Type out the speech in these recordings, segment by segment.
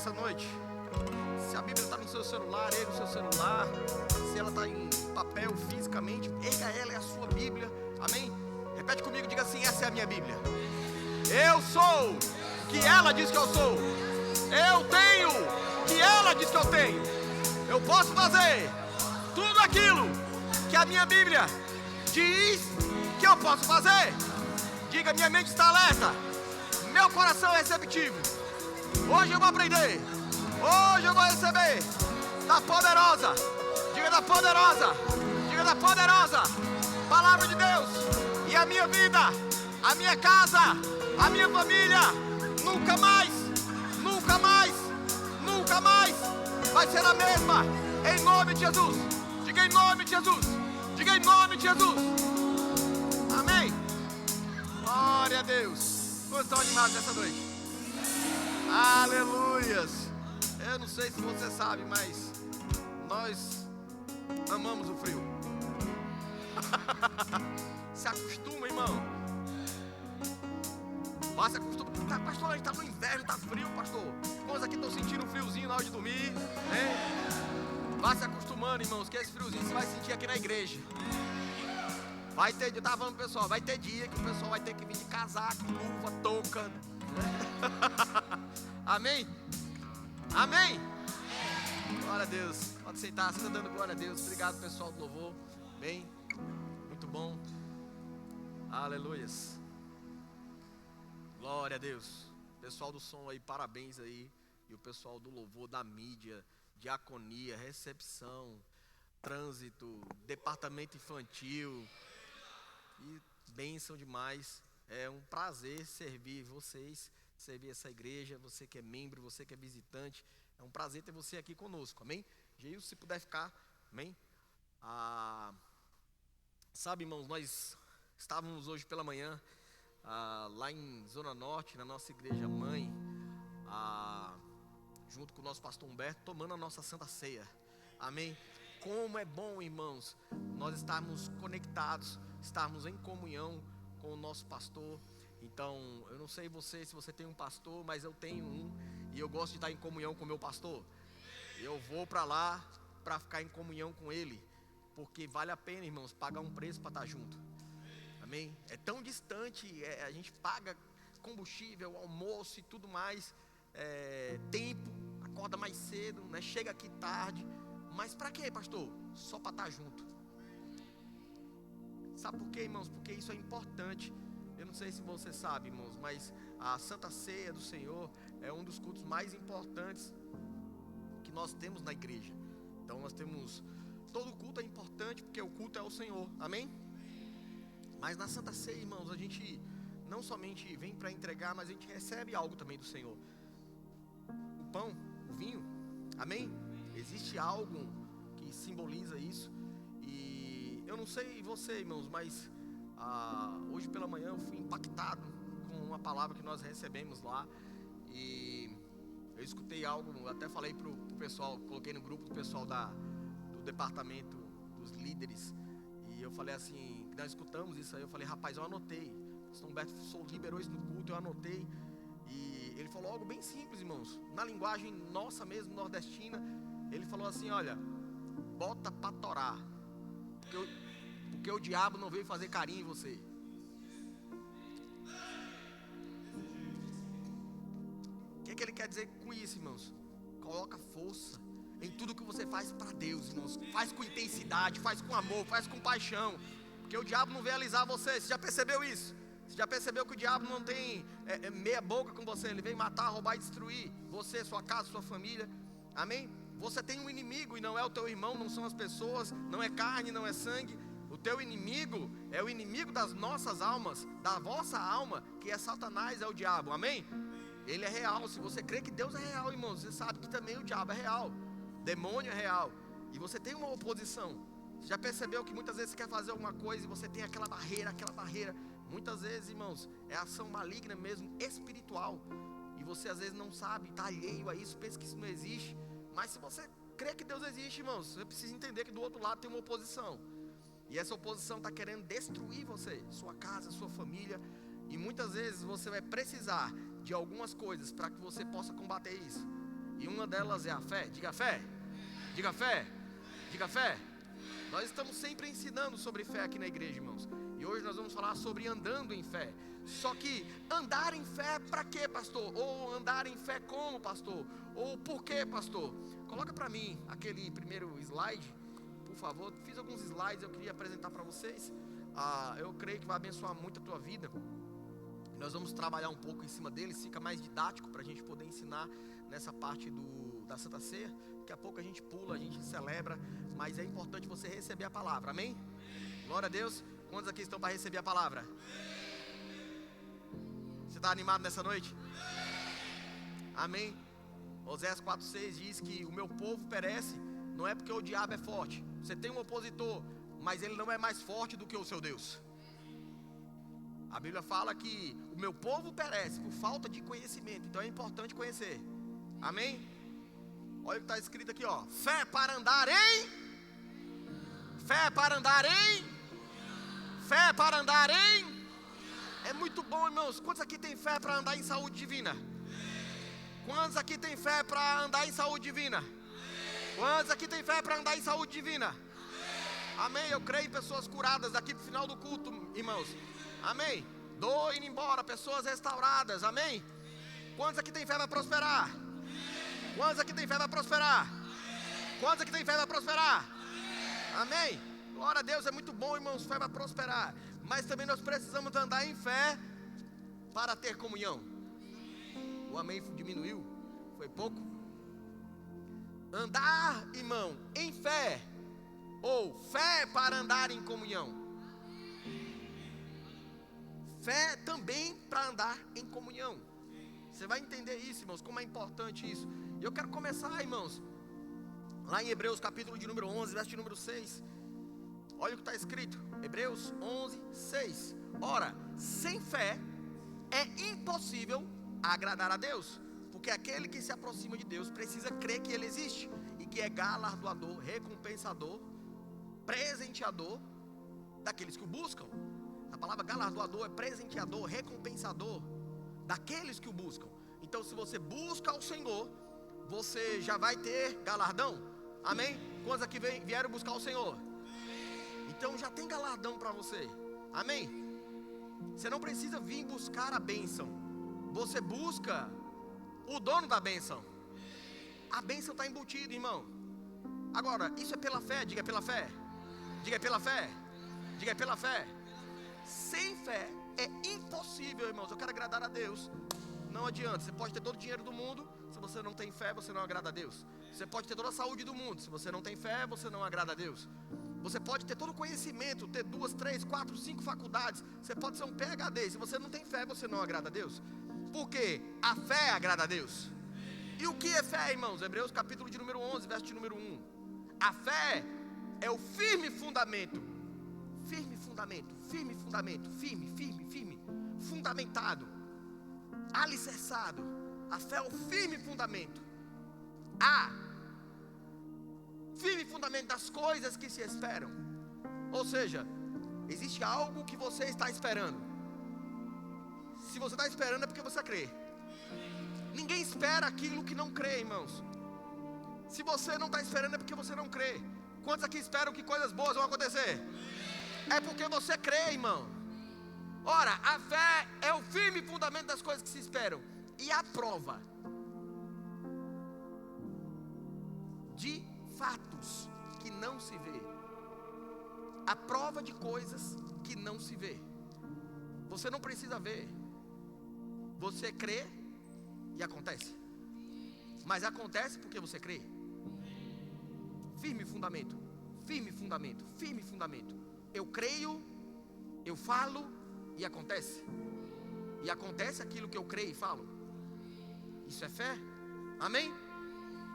nessa noite. Se a Bíblia está no seu celular, erga o seu celular. Se ela está em papel, fisicamente, erga ela, é a sua Bíblia. Amém? Repete comigo, diga assim: essa é a minha Bíblia. Eu sou o que ela diz que eu sou. Eu tenho o que ela diz que eu tenho. Eu posso fazer tudo aquilo que a minha Bíblia diz que eu posso fazer. Diga: minha mente está alerta, meu coração é receptivo. Hoje eu vou aprender. Hoje eu vou receber da poderosa. Diga: da poderosa. Diga: da poderosa palavra de Deus. E a minha vida, a minha casa, a minha família nunca mais, nunca mais, nunca mais vai ser a mesma. Em nome de Jesus. Diga: em nome de Jesus. Diga: em nome de Jesus. Amém. Glória a Deus. Quantos estão animados nessa noite? Aleluias. Eu não sei se você sabe, mas nós amamos o frio. Se acostuma, irmão. Vá se acostuma. Pastor, a gente está no inverno, está frio, pastor. Irmãos aqui estão sentindo um friozinho na hora de dormir, né? Vá se acostumando, irmãos, que esse friozinho você vai sentir aqui na igreja. Vai ter dia, eu estava falando pro pessoal, vai ter dia que o pessoal vai ter que vir de casaco, luva, touca. Amém? Amém? Glória a Deus. Pode sentar, você está dando glória a Deus. Obrigado, pessoal do louvor. Bem, muito bom. Aleluias. Glória a Deus. Pessoal do som aí, parabéns aí. E o pessoal do louvor, da mídia, diaconia, recepção, trânsito, departamento infantil. E bênção demais. É um prazer servir vocês, servir essa igreja. Você que é membro, você que é visitante, é um prazer ter você aqui conosco, amém? Geil, se puder ficar, amém? Sabe, irmãos, nós estávamos hoje pela manhã lá em Zona Norte, na nossa igreja mãe, junto com o nosso pastor Humberto, tomando a nossa Santa Ceia, amém? Como é bom, irmãos, nós estarmos conectados, estarmos em comunhão com o nosso pastor. Então, eu não sei você, se você tem um pastor, mas eu tenho um, e eu gosto de estar em comunhão com o meu pastor. Eu vou para lá para ficar em comunhão com ele, porque vale a pena, irmãos, pagar um preço para estar junto. Amém? É tão distante, a gente paga combustível, almoço e tudo mais, tempo, acorda mais cedo, né? Chega aqui tarde. Mas para quê, pastor? Só para estar junto. Sabe por quê, irmãos? Porque isso é importante. Eu não sei se você sabe, irmãos, mas a Santa Ceia do Senhor é um dos cultos mais importantes que nós temos na igreja. Então nós temos, todo culto é importante porque o culto é o Senhor, amém? Mas na Santa Ceia, irmãos, a gente não somente vem para entregar, mas a gente recebe algo também do Senhor. O pão, o vinho, amém? Existe algo que simboliza isso. E eu não sei você, irmãos, mas hoje pela manhã eu fui impactado com uma palavra que nós recebemos lá. E eu escutei algo, até falei pro pessoal, coloquei no grupo do pessoal do departamento dos líderes. E eu falei assim, nós escutamos isso aí, eu falei: rapaz, eu anotei. O pastor Humberto liberou isso no culto, eu anotei. E ele falou algo bem simples, irmãos, na linguagem nossa mesmo, nordestina. Ele falou assim: olha, bota pra torar, porque o diabo não veio fazer carinho em você. O que ele quer dizer com isso, irmãos? Coloca força em tudo que você faz para Deus, irmãos. Faz com intensidade, faz com amor, faz com paixão, porque o diabo não veio alisar você. Você já percebeu isso? Você já percebeu que o diabo não tem meia boca com você? Ele vem matar, roubar e destruir você, sua casa, sua família, amém? Você tem um inimigo e não é o teu irmão, não são as pessoas, não é carne, não é sangue. O teu inimigo é o inimigo das nossas almas, da vossa alma, que é Satanás, é o diabo, amém? Ele é real. Se você crê que Deus é real, irmão, você sabe que também o diabo é real, demônio é real. E você tem uma oposição. Você já percebeu que muitas vezes você quer fazer alguma coisa e você tem aquela barreira. Muitas vezes, irmãos, é ação maligna mesmo, espiritual. E você às vezes não sabe, está alheio a isso, pensa que isso não existe. Mas se você crê que Deus existe, irmãos, você precisa entender que do outro lado tem uma oposição. E essa oposição está querendo destruir você, sua casa, sua família. E muitas vezes você vai precisar de algumas coisas para que você possa combater isso. E uma delas é a fé. Diga fé. Diga fé. Diga fé. Nós estamos sempre ensinando sobre fé aqui na igreja, irmãos. E hoje nós vamos falar sobre andando em fé. Só que andar em fé para quê, pastor? Ou andar em fé como, pastor? Ou por quê, pastor? Coloca para mim aquele primeiro slide, por favor. Fiz alguns slides, eu queria apresentar para vocês. Eu creio que vai abençoar muito a tua vida. Nós vamos trabalhar um pouco em cima deles. Fica mais didático para a gente poder ensinar nessa parte da Santa Ceia. Daqui a pouco a gente pula, a gente celebra. Mas é importante você receber a palavra, amém? Glória a Deus. Quantos aqui estão para receber a palavra? Você está animado nessa noite? Amém? Oséias 4,6 diz que o meu povo perece, não é porque o diabo é forte. Você tem um opositor, mas ele não é mais forte do que o seu Deus. A Bíblia fala que o meu povo perece por falta de conhecimento. Então é importante conhecer. Amém? Olha o que está escrito aqui, ó. Fé para andar em. Fé para andar em. Fé para andar em. É muito bom, irmãos. Quantos aqui tem fé para andar em saúde divina? Quantos aqui tem fé para andar em saúde divina? Quantos aqui tem fé para andar em saúde divina? Amém. Eu creio em pessoas curadas daqui para o final do culto, irmãos. Amém. Dor indo embora, pessoas restauradas. Amém. Quantos aqui tem fé para prosperar? Quantos aqui tem fé para prosperar? Quantos aqui tem fé para prosperar? Amém. Glória a Deus, é muito bom, irmãos, fé para prosperar. Mas também nós precisamos andar em fé para ter comunhão. O amém diminuiu, foi pouco. Andar, irmão, em fé, ou fé para andar em comunhão. Fé também para andar em comunhão. Você vai entender isso, irmãos, como é importante isso. E eu quero começar, irmãos, lá em Hebreus capítulo de número 11, verso de número 6. Olha o que está escrito, Hebreus 11, 6. Ora, sem fé é impossível agradar a Deus, porque aquele que se aproxima de Deus precisa crer que Ele existe e que é galardoador, recompensador, presenteador daqueles que o buscam. A palavra galardoador é presenteador, recompensador daqueles que o buscam. Então, se você busca ao Senhor, você já vai ter galardão. Amém? Quantos aqui vieram buscar o Senhor? Então já tem galardão para você. Amém? Você não precisa vir buscar a bênção. Você busca o dono da bênção. A bênção está embutida, irmão. Agora, isso é pela fé. Diga pela fé. Diga pela fé. Diga pela fé. Sem fé é impossível, irmãos. Eu quero agradar a Deus. Não adianta. Você pode ter todo o dinheiro do mundo. Se você não tem fé, você não agrada a Deus. Você pode ter toda a saúde do mundo. Se você não tem fé, você não agrada a Deus. Você pode ter todo o conhecimento, ter 2, 3, 4, 5 faculdades. Você pode ser um PhD. Se você não tem fé, você não agrada a Deus. Porque a fé agrada a Deus. E o que é fé, irmãos? Hebreus capítulo de número 11, verso de número 1. A fé é o firme fundamento. Firme fundamento, firme fundamento, firme, firme, firme. Fundamentado, alicerçado. A fé é o firme fundamento. Firme fundamento das coisas que se esperam. Ou seja, existe algo que você está esperando. Se você está esperando é porque você crê. Ninguém espera aquilo que não crê, irmãos. Se você não está esperando é porque você não crê. Quantos aqui esperam que coisas boas vão acontecer? É porque você crê, irmão. Ora, a fé é o firme fundamento das coisas que se esperam e a prova de fatos que não se vê. A prova de coisas que não se vê. Você não precisa ver. Você crê e acontece. Mas acontece porque você crê. Firme fundamento. Firme fundamento. Firme fundamento. Eu creio, eu falo e acontece. E acontece aquilo que eu creio e falo. Isso é fé. Amém?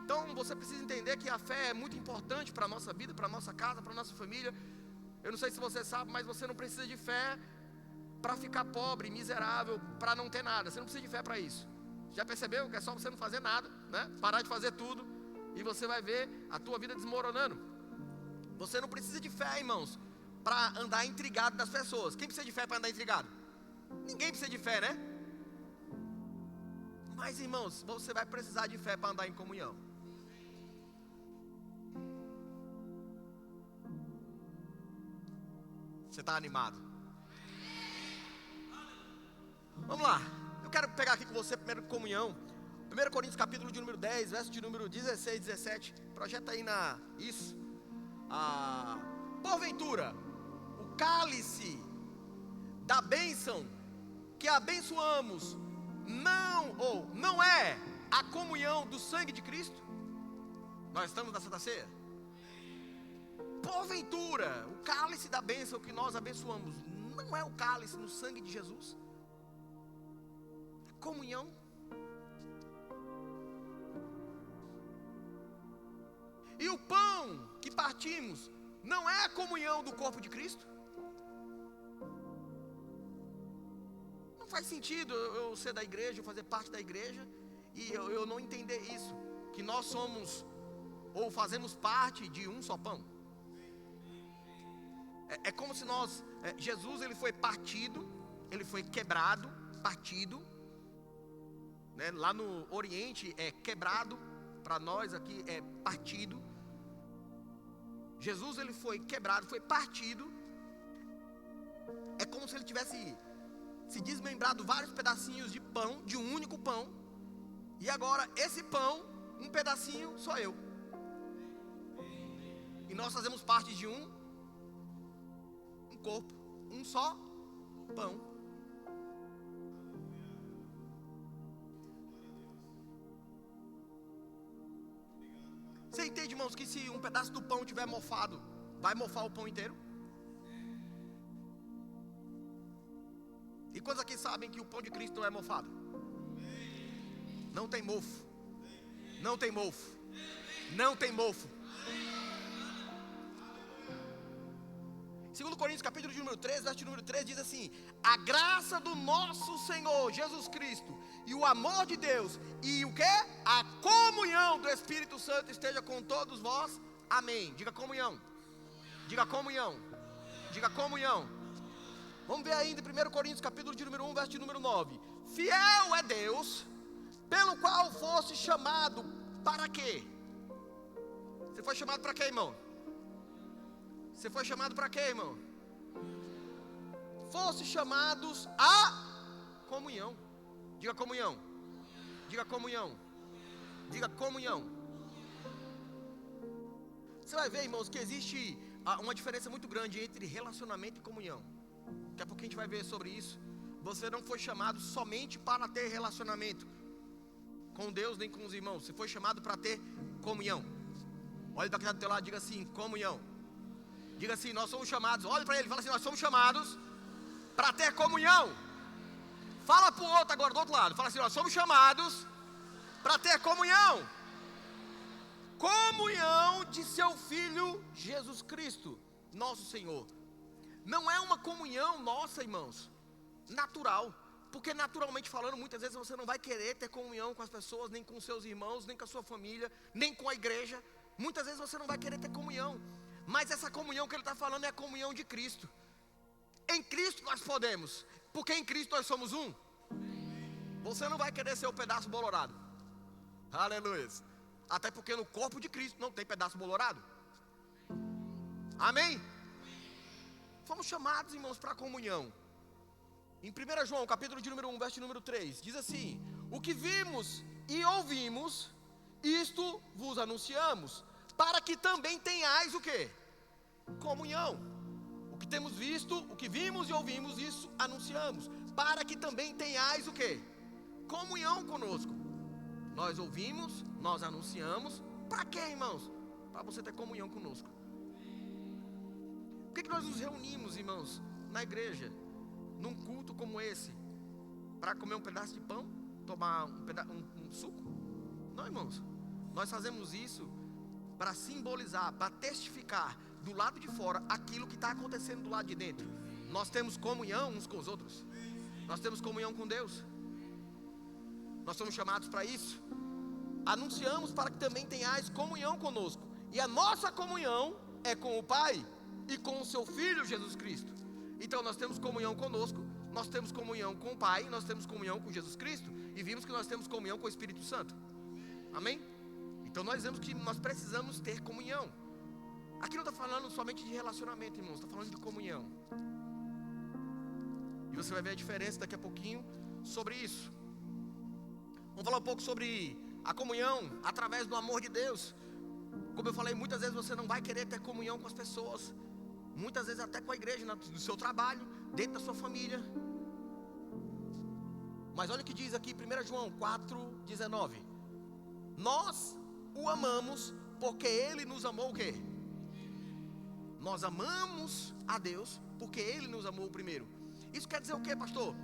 Então você precisa entender que a fé é muito importante para a nossa vida, para a nossa casa, para a nossa família. Eu não sei se você sabe, mas você não precisa de fé para ficar pobre, miserável, para não ter nada. Você não precisa de fé para isso. Já percebeu que é só você não fazer nada, né? Parar de fazer tudo e você vai ver a tua vida desmoronando. Você não precisa de fé, irmãos, para andar intrigado das pessoas. Quem precisa de fé para andar intrigado? Ninguém precisa de fé, né? Mas, irmãos, você vai precisar de fé para andar em comunhão. Você está animado? Vamos lá. Eu quero pegar aqui com você primeiro comunhão. 1 Coríntios capítulo de número 10, verso de número 16, 17. Projeta aí isso. Porventura, o cálice da bênção que abençoamos não é a comunhão do sangue de Cristo? Nós estamos na Santa Ceia. Porventura, o cálice da bênção que nós abençoamos não é o cálice no sangue de Jesus? É comunhão. E o pão que partimos não é a comunhão do corpo de Cristo? Não faz sentido eu ser da igreja, eu fazer parte da igreja e eu não entender isso, que nós somos ou fazemos parte de um só pão. É como se Jesus ele foi partido, ele foi quebrado, partido, né? Lá no Oriente é quebrado, para nós aqui é partido. Jesus ele foi quebrado, foi partido. É como se ele tivesse se desmembrado vários pedacinhos de pão, de um único pão. E agora esse pão, um pedacinho sou eu. E nós fazemos parte de um corpo, um só pão. Você entende, irmãos, que se um pedaço do pão estiver mofado, vai mofar o pão inteiro? E quantos aqui sabem que o pão de Cristo não é mofado? Não tem mofo. Não tem mofo. Não tem mofo. 2 Coríntios capítulo de número 13, verso de número 13 diz assim: a graça do nosso Senhor Jesus Cristo e o amor de Deus e o que? A comunhão do Espírito Santo esteja com todos vós. Amém. Diga comunhão. Diga comunhão. Diga comunhão. Vamos ver ainda em 1 Coríntios capítulo de número 1, verso de número 9. Fiel é Deus, pelo qual fosse chamado para quê? Você foi chamado para quê, irmão? Você foi chamado para quê, irmão? Fosse chamados a comunhão. Diga comunhão. Diga comunhão. Diga comunhão. Você vai ver, irmãos, que existe uma diferença muito grande entre relacionamento e comunhão. Daqui a pouco a gente vai ver sobre isso. Você não foi chamado somente para ter relacionamento com Deus nem com os irmãos. Você foi chamado para ter comunhão. Olha para quem está do teu lado e diga assim: comunhão. Diga assim: nós somos chamados. Olha para ele e fala assim: nós somos chamados para ter comunhão. Fala para o outro agora do outro lado. Fala assim: nós somos chamados para ter comunhão. Comunhão de seu Filho Jesus Cristo, nosso Senhor. Não é uma comunhão nossa, irmãos, natural. Porque naturalmente falando, muitas vezes você não vai querer ter comunhão com as pessoas, nem com seus irmãos, nem com a sua família, nem com a igreja. Muitas vezes você não vai querer ter comunhão. Mas essa comunhão que ele está falando é a comunhão de Cristo. Em Cristo nós podemos, porque em Cristo nós somos um. Você não vai querer ser o pedaço bolorado. Aleluia. Até porque no corpo de Cristo não tem pedaço bolorado. Amém? Fomos chamados, irmãos, para a comunhão. Em 1 João, capítulo de número 1, verso de número 3, diz assim: o que vimos e ouvimos, isto vos anunciamos, para que também tenhais o quê? Comunhão. O que temos visto, o que vimos e ouvimos, isso anunciamos, para que também tenhais o quê? Comunhão conosco. Nós ouvimos, nós anunciamos. Para quê, irmãos? Para você ter comunhão conosco. Por que nós nos reunimos, irmãos, na igreja, num culto como esse? Para comer um pedaço de pão? Tomar um suco? Não, irmãos. Nós fazemos isso para simbolizar, para testificar do lado de fora aquilo que está acontecendo do lado de dentro. Nós temos comunhão uns com os outros. Nós temos comunhão com Deus. Nós somos chamados para isso. Anunciamos para que também tenhais comunhão conosco. E a nossa comunhão é com o Pai e com o seu Filho Jesus Cristo. Então nós temos comunhão conosco, nós temos comunhão com o Pai, nós temos comunhão com Jesus Cristo, e vimos que nós temos comunhão com o Espírito Santo. Amém? Então nós vemos que nós precisamos ter comunhão. Aqui não está falando somente de relacionamento, irmãos, está falando de comunhão. E você vai ver a diferença daqui a pouquinho sobre isso. Vamos falar um pouco sobre a comunhão através do amor de Deus. Como eu falei, muitas vezes você não vai querer ter comunhão com as pessoas, muitas vezes até com a igreja, no seu trabalho, dentro da sua família. Mas olha o que diz aqui 1 João 4,19. Nós o amamos porque Ele nos amou o quê? Nós amamos a Deus porque Ele nos amou primeiro. Isso quer dizer o quê, pastor?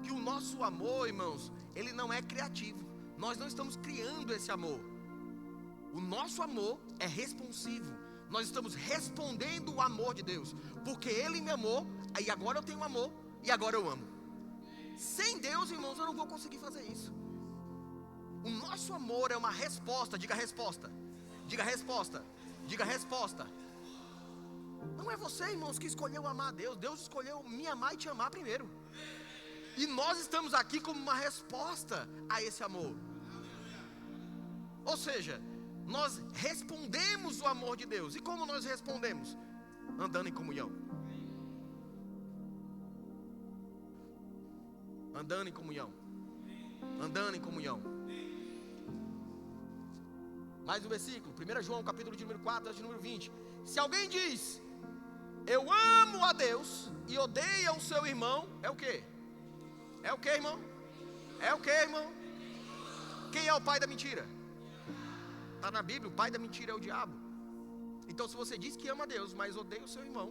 Que o nosso amor, irmãos, ele não é criativo. Nós não estamos criando esse amor. O nosso amor é responsivo. Nós estamos respondendo o amor de Deus, porque Ele me amou, aí agora eu tenho amor, e agora eu amo. Sem Deus, irmãos, eu não vou conseguir fazer isso. O nosso amor é uma resposta. Diga resposta. Diga resposta. Diga resposta. Não é você, irmãos, que escolheu amar a Deus. Deus escolheu me amar e te amar primeiro. E nós estamos aqui como uma resposta a esse amor. Ou seja, nós respondemos o amor de Deus. E como nós respondemos? Andando em comunhão. Andando em comunhão. Andando em comunhão. Mais um versículo, 1 João capítulo de número 4, verso número 20. Se alguém diz, eu amo a Deus e odeia o seu irmão, é o quê? É o quê, irmão? É o quê, irmão? Quem é o pai da mentira? Está na Bíblia, o pai da mentira é o diabo. Então se você diz que ama a Deus, mas odeia o seu irmão,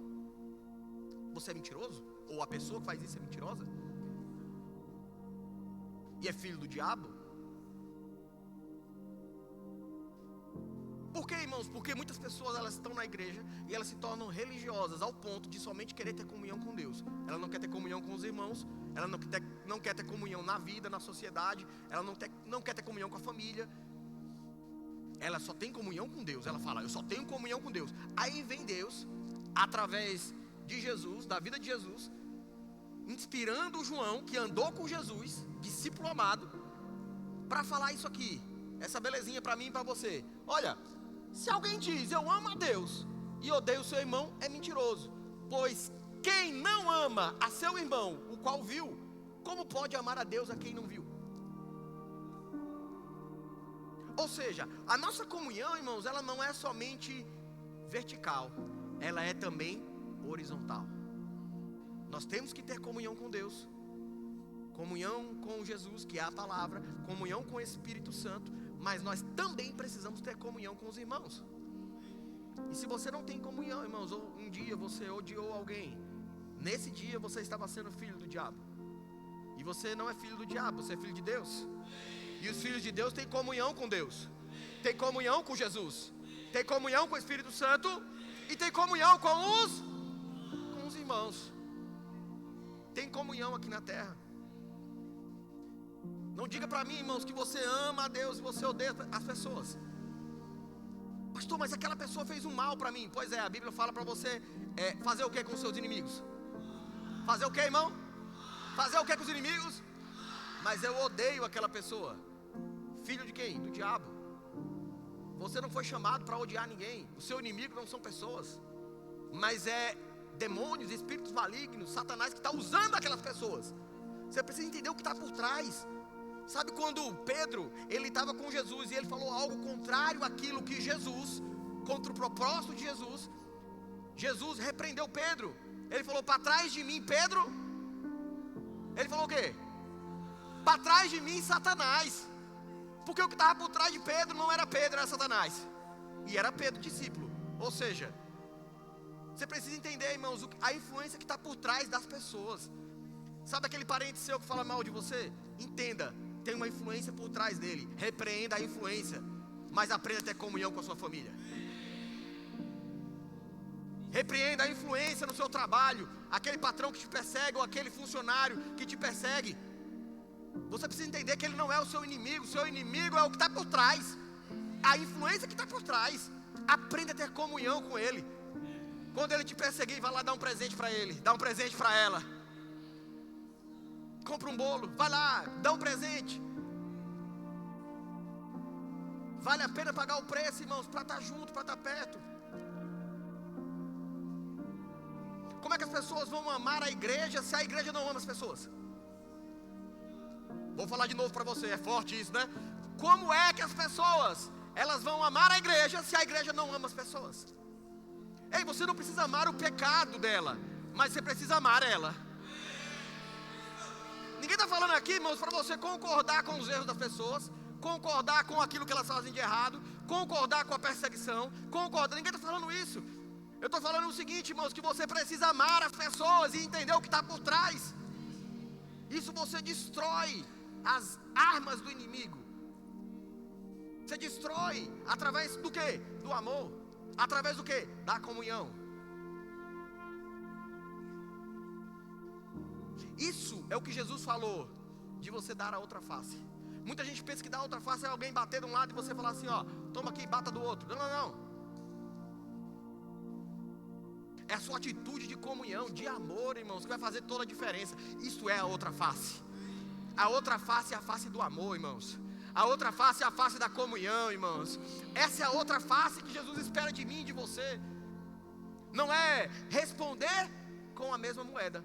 você é mentiroso? Ou a pessoa que faz isso é mentirosa? E é filho do diabo? Por quê, irmãos? Porque muitas pessoas, elas estão na igreja e elas se tornam religiosas ao ponto de somente querer ter comunhão com Deus. Ela não quer ter comunhão com os irmãos, ela não quer ter comunhão na vida, na sociedade, ela não quer ter comunhão com a família. Ela só tem comunhão com Deus. Ela fala, eu só tenho comunhão com Deus. Aí vem Deus, através de Jesus, da vida de Jesus, inspirando o João, que andou com Jesus, discípulo amado, para falar isso aqui, essa belezinha para mim e para você. Olha, se alguém diz, eu amo a Deus e odeio o seu irmão, é mentiroso. Pois quem não ama a seu irmão, o qual viu, como pode amar a Deus a quem não viu? Ou seja, a nossa comunhão, irmãos, ela não é somente vertical, ela é também horizontal. Nós temos que ter comunhão com Deus, comunhão com Jesus, que é a palavra, comunhão com o Espírito Santo, mas nós também precisamos ter comunhão com os irmãos. E se você não tem comunhão, irmãos, ou um dia você odiou alguém, nesse dia você estava sendo filho do diabo. E você não é filho do diabo, você é filho de Deus. E os filhos de Deus têm comunhão com Deus, tem comunhão com Jesus, tem comunhão com o Espírito Santo e tem comunhão com os irmãos. Tem comunhão aqui na terra. Não diga para mim, irmãos, que você ama a Deus e você odeia as pessoas. Pastor, mas aquela pessoa fez um mal para mim. Pois é, a Bíblia fala para você fazer o que com os seus inimigos? Fazer o que, irmão? Fazer o que com os inimigos? Mas eu odeio aquela pessoa. Filho de quem? Do diabo. Você não foi chamado para odiar ninguém. O seu inimigo não são pessoas, mas é demônios, espíritos malignos, Satanás que está usando aquelas pessoas. Você precisa entender o que está por trás. Sabe quando Pedro, ele estava com Jesus e ele falou algo contrário àquilo que Jesus, contra o propósito de Jesus, Jesus repreendeu Pedro. Ele falou, para trás de mim, Pedro. Ele falou o quê? Para trás de mim, Satanás. Porque o que estava por trás de Pedro não era Pedro, era Satanás. E era Pedro, discípulo. Ou seja, você precisa entender, irmãos, a influência que está por trás das pessoas. Sabe aquele parente seu que fala mal de você? Entenda, tem uma influência por trás dele. Repreenda a influência, mas aprenda a ter comunhão com a sua família. Repreenda a influência no seu trabalho. Aquele patrão que te persegue, ou aquele funcionário que te persegue. Você precisa entender que ele não é o seu inimigo. O seu inimigo é o que está por trás, a influência que está por trás. Aprenda a ter comunhão com ele. Quando ele te perseguir, vai lá dar um presente para ele, dá um presente para ela. Compra um bolo, vai lá, dá um presente. Vale a pena pagar o preço, irmãos, para estar junto, para estar perto. Como é que as pessoas vão amar a igreja se a igreja não ama as pessoas? Vou falar de novo para você, é forte isso, né? Como é que as pessoas, elas vão amar a igreja se a igreja não ama as pessoas? Ei, você não precisa amar o pecado dela, mas você precisa amar ela. Ninguém está falando aqui, irmãos, para você concordar com os erros das pessoas, concordar com aquilo que elas fazem de errado, concordar com a perseguição, concordar. Ninguém está falando isso. Eu estou falando o seguinte, irmãos, que você precisa amar as pessoas e entender o que está por trás. Isso você destrói as armas do inimigo. Você destrói através do quê? Do amor. Através do quê? Da comunhão. Isso é o que Jesus falou, de você dar a outra face. Muita gente pensa que dar a outra face é alguém bater de um lado e você falar assim, ó, toma aqui, bata do outro. Não, não, não. É a sua atitude de comunhão, de amor, irmãos, que vai fazer toda a diferença. Isso é a outra face. A outra face é a face do amor, irmãos. A outra face é a face da comunhão, irmãos. Essa é a outra face que Jesus espera de mim e de você. Não é responder com a mesma moeda.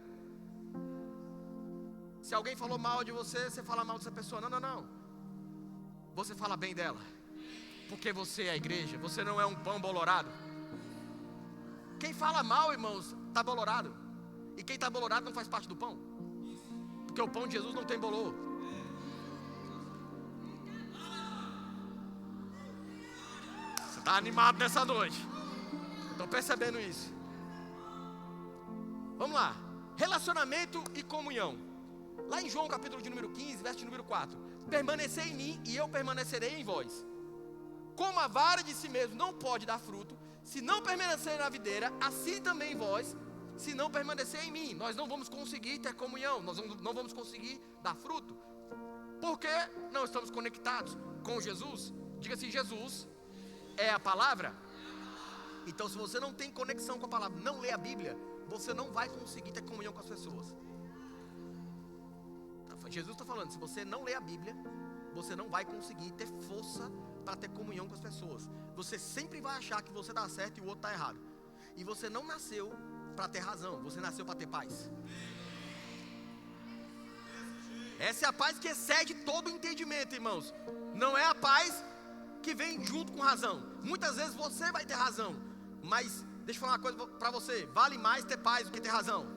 Se alguém falou mal de você, você fala mal dessa pessoa. Não, não, não. Você fala bem dela. Porque você é a igreja. Você não é um pão bolorado. Quem fala mal, irmãos, está bolorado. E quem está bolorado não faz parte do pão. Porque o pão de Jesus não tem bolor. Você está animado nessa noite. Estou percebendo isso. Vamos lá. Relacionamento e comunhão. Lá em João capítulo de número 15, verso de número 4. Permanecei em mim e eu permanecerei em vós. Como a vara de si mesmo não pode dar fruto, se não permanecer na videira, assim também vós, se não permanecer em mim. Nós não vamos conseguir ter comunhão, nós não vamos conseguir dar fruto. Porque não estamos conectados com Jesus. Diga assim, Jesus é a palavra. Então se você não tem conexão com a palavra, não lê a Bíblia, você não vai conseguir ter comunhão com as pessoas. Jesus está falando, se você não lê a Bíblia, você não vai conseguir ter força para ter comunhão com as pessoas. Você sempre vai achar que você está certo e o outro está errado. E você não nasceu para ter razão, você nasceu para ter paz. Essa é a paz que excede todo o entendimento, irmãos. Não é a paz que vem junto com razão. Muitas vezes você vai ter razão, mas deixa eu falar uma coisa para você, vale mais ter paz do que ter razão.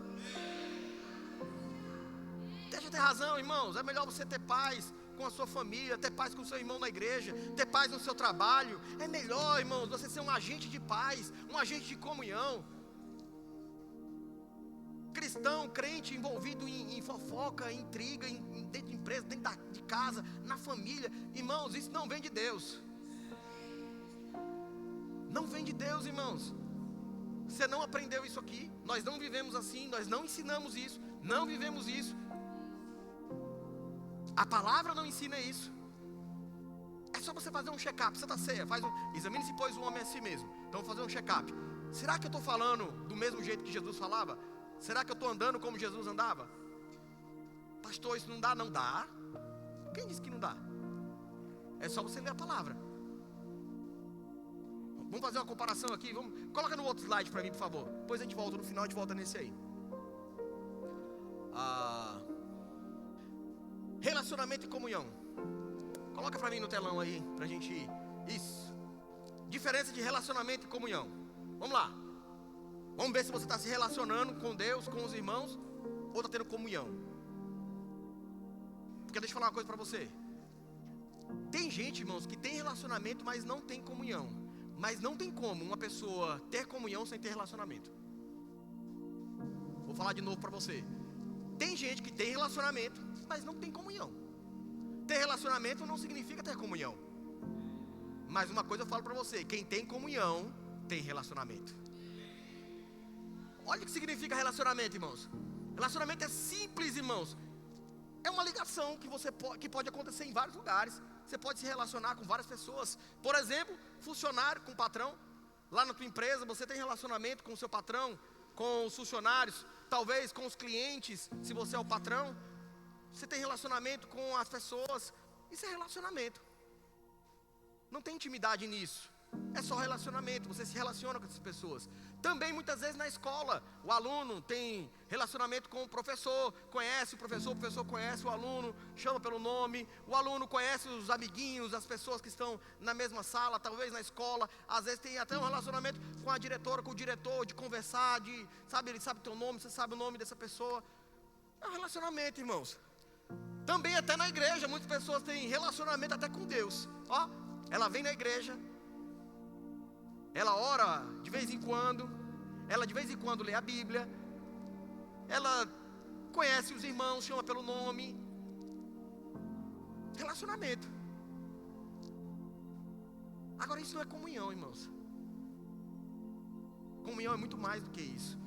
Deixa eu ter razão, irmãos. É melhor você ter paz com a sua família, ter paz com o seu irmão na igreja, ter paz no seu trabalho. É melhor, irmãos, você ser um agente de paz, um agente de comunhão. Cristão, crente envolvido em fofoca, em intriga, dentro de empresa, dentro de casa, na família. Irmãos, isso não vem de Deus. Não vem de Deus, irmãos. Você não aprendeu isso aqui. Nós não vivemos assim, nós não ensinamos isso, não vivemos isso. A palavra não ensina isso. É só você fazer um check-up. Santa Ceia, examine-se, pois, o homem a si mesmo. Então, vou fazer um check-up. Será que eu estou falando do mesmo jeito que Jesus falava? Será que eu estou andando como Jesus andava? Pastor, isso não dá? Não dá. Quem disse que não dá? É só você ler a palavra. Vamos fazer uma comparação aqui. Coloca no outro slide para mim, por favor. Depois a gente volta no final, a gente volta nesse aí. Relacionamento e comunhão. Coloca para mim no telão aí, pra gente ir. Isso. Diferença de relacionamento e comunhão. Vamos lá. Vamos ver se você está se relacionando com Deus, com os irmãos, ou está tendo comunhão. Porque deixa eu falar uma coisa para você. Tem gente, irmãos, que tem relacionamento, mas não tem comunhão. Mas não tem como uma pessoa ter comunhão sem ter relacionamento. Vou falar de novo para você. Tem gente que tem relacionamento, mas não tem comunhão. Ter relacionamento não significa ter comunhão. Mas uma coisa eu falo para você, quem tem comunhão, tem relacionamento. Olha o que significa relacionamento, irmãos. Relacionamento é simples, irmãos. É uma ligação que pode acontecer em vários lugares. Você pode se relacionar com várias pessoas. Por exemplo, funcionário com patrão. Lá na tua empresa, você tem relacionamento com o seu patrão, com os funcionários, talvez com os clientes, se você é o patrão. Você tem relacionamento com as pessoas, isso é relacionamento. Não tem intimidade nisso. É só relacionamento, você se relaciona com essas pessoas. Também muitas vezes na escola, o aluno tem relacionamento com o professor conhece o aluno, chama pelo nome. O aluno conhece os amiguinhos, as pessoas que estão na mesma sala, talvez na escola. Às vezes tem até um relacionamento com a diretora, com o diretor, de conversar, ele sabe o teu nome, você sabe o nome dessa pessoa. É um relacionamento, irmãos. Também até na igreja, muitas pessoas têm relacionamento até com Deus. Ó, ela vem na igreja, ela ora de vez em quando, ela de vez em quando lê a Bíblia, ela conhece os irmãos, chama pelo nome. Relacionamento. Agora isso não é comunhão, irmãos. Comunhão é muito mais do que isso.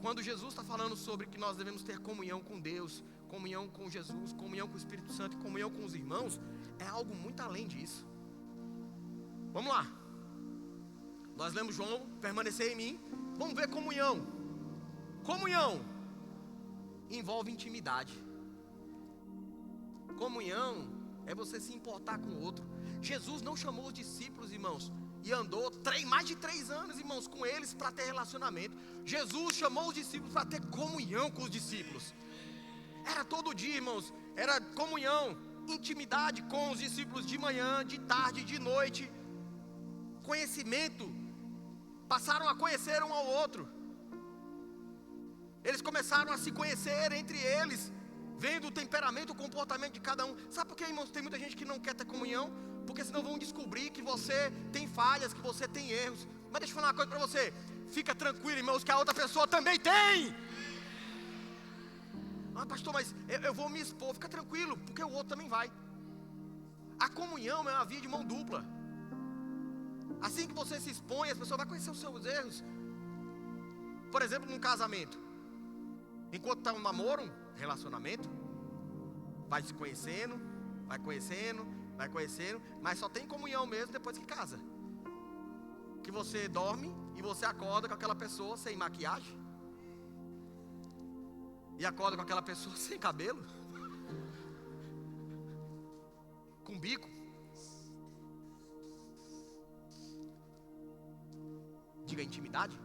Quando Jesus está falando sobre que nós devemos ter comunhão com Deus, comunhão com Jesus, comunhão com o Espírito Santo e comunhão com os irmãos, é algo muito além disso. Vamos lá. Nós lemos João, permanecer em mim. Vamos ver comunhão. Comunhão envolve intimidade. Comunhão é você se importar com o outro. Jesus não chamou os discípulos, irmãos, e andou mais de 3 anos, irmãos, com eles para ter relacionamento. Jesus chamou os discípulos para ter comunhão com os discípulos. Era todo dia, irmãos, era comunhão, intimidade com os discípulos de manhã, de tarde, de noite. Conhecimento. Passaram a conhecer um ao outro. Eles começaram a se conhecer entre eles, vendo o temperamento, o comportamento de cada um. Sabe por que, irmãos, tem muita gente que não quer ter comunhão? Porque senão vão descobrir que você tem falhas, que você tem erros. Mas deixa eu falar uma coisa para você. Fica tranquilo, irmãos, que a outra pessoa também tem. Ah, pastor, mas eu vou me expor. Fica tranquilo, porque o outro também vai. A comunhão é uma via de mão dupla. Assim que você se expõe, as pessoas vão conhecer os seus erros. Por exemplo, num casamento, enquanto está um namoro, um relacionamento, vai se conhecendo, vai conhecendo, mas só tem comunhão mesmo depois que casa. Que você dorme e você acorda com aquela pessoa sem maquiagem, e acorda com aquela pessoa sem cabelo, com bico. Diga intimidade.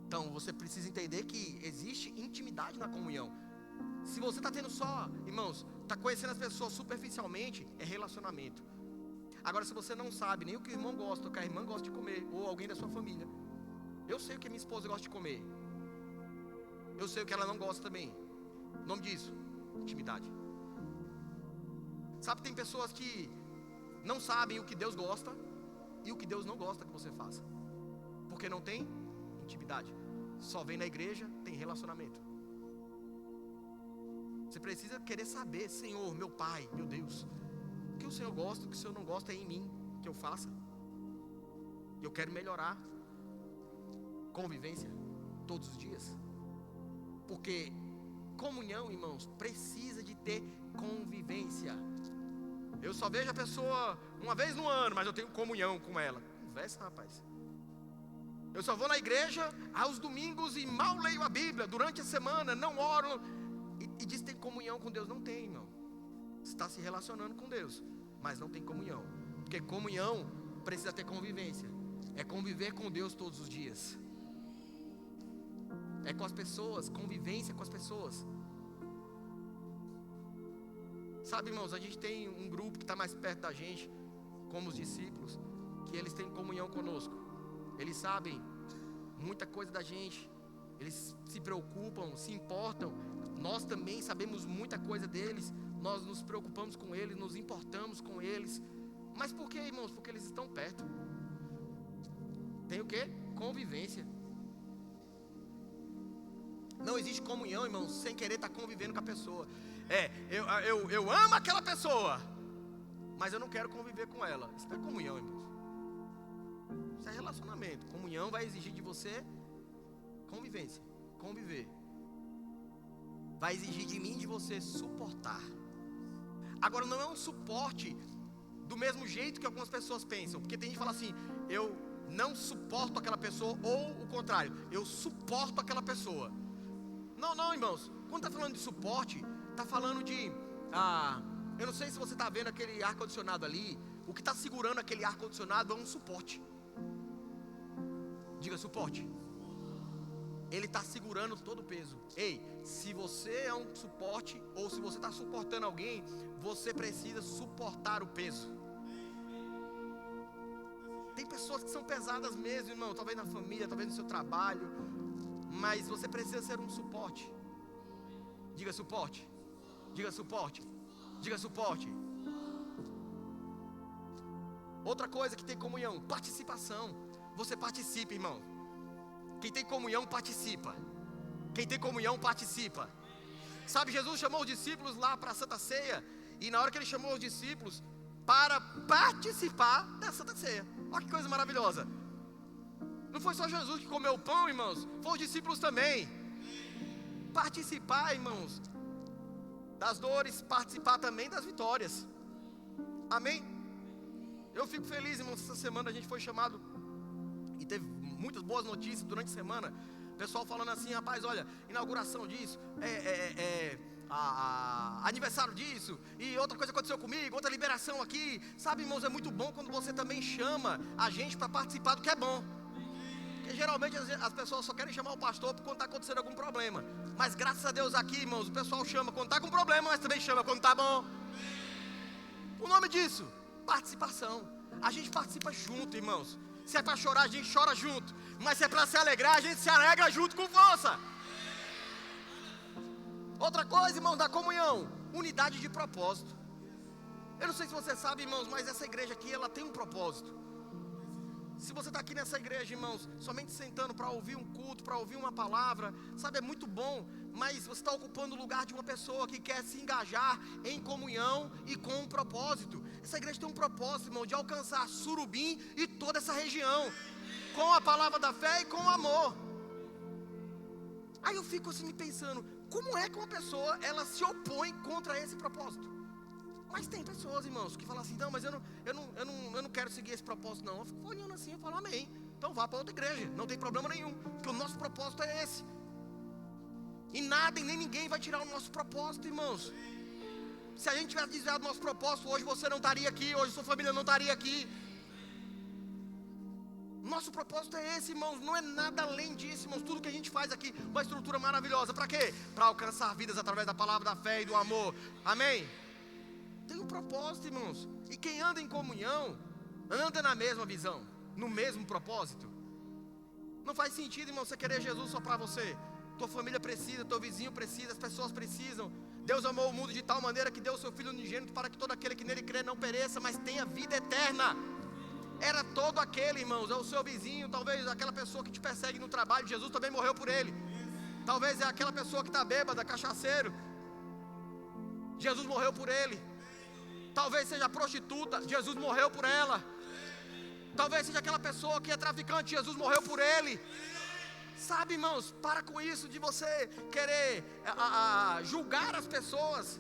Então você precisa entender que existe intimidade na comunhão. Se você está tendo só, irmãos, está conhecendo as pessoas superficialmente, é relacionamento. Agora, se você não sabe nem o que o irmão gosta, ou que a irmã gosta de comer, ou alguém da sua família, eu sei o que a minha esposa gosta de comer, eu sei o que ela não gosta também. O nome disso, intimidade. Sabe, tem pessoas que não sabem o que Deus gosta e o que Deus não gosta que você faça, porque não tem intimidade. Só vem na igreja, tem relacionamento. Você precisa querer saber: Senhor, meu Pai, meu Deus, o que o Senhor gosta, o que o Senhor não gosta é em mim, que eu faça. Eu quero melhorar. Convivência todos os dias. Porque comunhão, irmãos, precisa de ter convivência. Eu só vejo a pessoa uma vez no ano, mas eu tenho comunhão com ela. Conversa, rapaz. Eu só vou na igreja aos domingos e mal leio a Bíblia. Durante a semana não oro. E diz que tem comunhão com Deus. Não tem, irmão. Você está se relacionando com Deus, mas não tem comunhão. Porque comunhão precisa ter convivência. É conviver com Deus todos os dias. É com as pessoas, convivência com as pessoas. Sabe, irmãos, a gente tem um grupo que está mais perto da gente, como os discípulos, que eles têm comunhão conosco. Eles sabem muita coisa da gente. Eles se preocupam, se importam. Nós também sabemos muita coisa deles. Nós nos preocupamos com eles, nos importamos com eles. Mas por quê, irmãos? Porque eles estão perto. Tem o quê? Convivência. Não existe comunhão, irmãos, sem querer estar convivendo com a pessoa. Eu amo aquela pessoa, mas eu não quero conviver com ela. Isso não é comunhão, irmãos. Isso é relacionamento. Comunhão vai exigir de você convivência, conviver. Vai exigir de mim, de você, suportar. Agora, não é um suporte do mesmo jeito que algumas pessoas pensam. Porque tem gente que fala assim: eu não suporto aquela pessoa, ou o contrário, eu suporto aquela pessoa. Não, irmãos. Quando está falando de suporte, está falando de... eu não sei se você está vendo aquele ar-condicionado ali. O que está segurando aquele ar-condicionado é um suporte. Diga suporte. Ele está segurando todo o peso. Ei, se você é um suporte, ou se você está suportando alguém, você precisa suportar o peso. Tem pessoas que são pesadas mesmo, irmão. Talvez na família, talvez no seu trabalho. Mas você precisa ser um suporte. Diga suporte. Diga suporte. Diga suporte. Outra coisa que tem comunhão, participação. Você participa, irmão. Quem tem comunhão participa. Quem tem comunhão participa. Sabe, Jesus chamou os discípulos lá para a Santa Ceia. E na hora que ele chamou os discípulos para participar da Santa Ceia. Olha que coisa maravilhosa. Não foi só Jesus que comeu o pão, irmãos. Foi os discípulos também. Participar, irmãos, das dores, participar também das vitórias. Amém? Eu fico feliz, irmãos. Essa semana a gente foi chamado e teve muitas boas notícias durante a semana. Pessoal falando assim, rapaz, olha, inauguração disso, aniversário disso, e outra coisa aconteceu comigo, outra liberação aqui. Sabe, irmãos, é muito bom quando você também chama a gente para participar do que é bom. Porque geralmente as pessoas só querem chamar o pastor quando está acontecendo algum problema. Mas graças a Deus aqui, irmãos, o pessoal chama quando está com problema, mas também chama quando está bom. O nome disso, participação. A gente participa junto, irmãos. Se é para chorar, a gente chora junto. Mas se é para se alegrar, a gente se alegra junto com força. Outra coisa, irmãos, da comunhão, unidade de propósito. Eu não sei se você sabe, irmãos, mas essa igreja aqui, ela tem um propósito. Se você está aqui nessa igreja, irmãos, somente sentando para ouvir um culto, para ouvir uma palavra, sabe, é muito bom, mas você está ocupando o lugar de uma pessoa que quer se engajar em comunhão e com um propósito. Essa igreja tem um propósito, irmão, de alcançar Surubim e toda essa região, com a palavra da fé e com o amor. Aí eu fico assim me pensando, como é que uma pessoa, ela se opõe contra esse propósito? Mas tem pessoas, irmãos, que falam assim, não, mas eu não quero seguir esse propósito não. Eu fico olhando assim, eu falo, amém. Então vá para outra igreja, não tem problema nenhum, porque o nosso propósito é esse. E nada e nem ninguém vai tirar o nosso propósito, irmãos. Se a gente tivesse desviado do nosso propósito, hoje você não estaria aqui, hoje sua família não estaria aqui. Nosso propósito é esse, irmãos, não é nada além disso, irmãos. Tudo que a gente faz aqui, uma estrutura maravilhosa, para quê? Para alcançar vidas através da palavra da fé e do amor, amém? Tem um propósito, irmãos. E quem anda em comunhão, anda na mesma visão, no mesmo propósito. Não faz sentido, irmão, você querer Jesus só para você. Tua família precisa, teu vizinho precisa, as pessoas precisam. Deus amou o mundo de tal maneira que deu o seu Filho unigênito para que todo aquele que nele crê não pereça, mas tenha vida eterna. Era todo aquele, irmãos, é o seu vizinho, talvez aquela pessoa que te persegue no trabalho, Jesus também morreu por ele. Talvez é aquela pessoa que está bêbada, cachaceiro, Jesus morreu por ele. Talvez seja prostituta, Jesus morreu por ela. Talvez seja aquela pessoa que é traficante, Jesus morreu por ele. Sabe, irmãos, para com isso de você querer julgar as pessoas.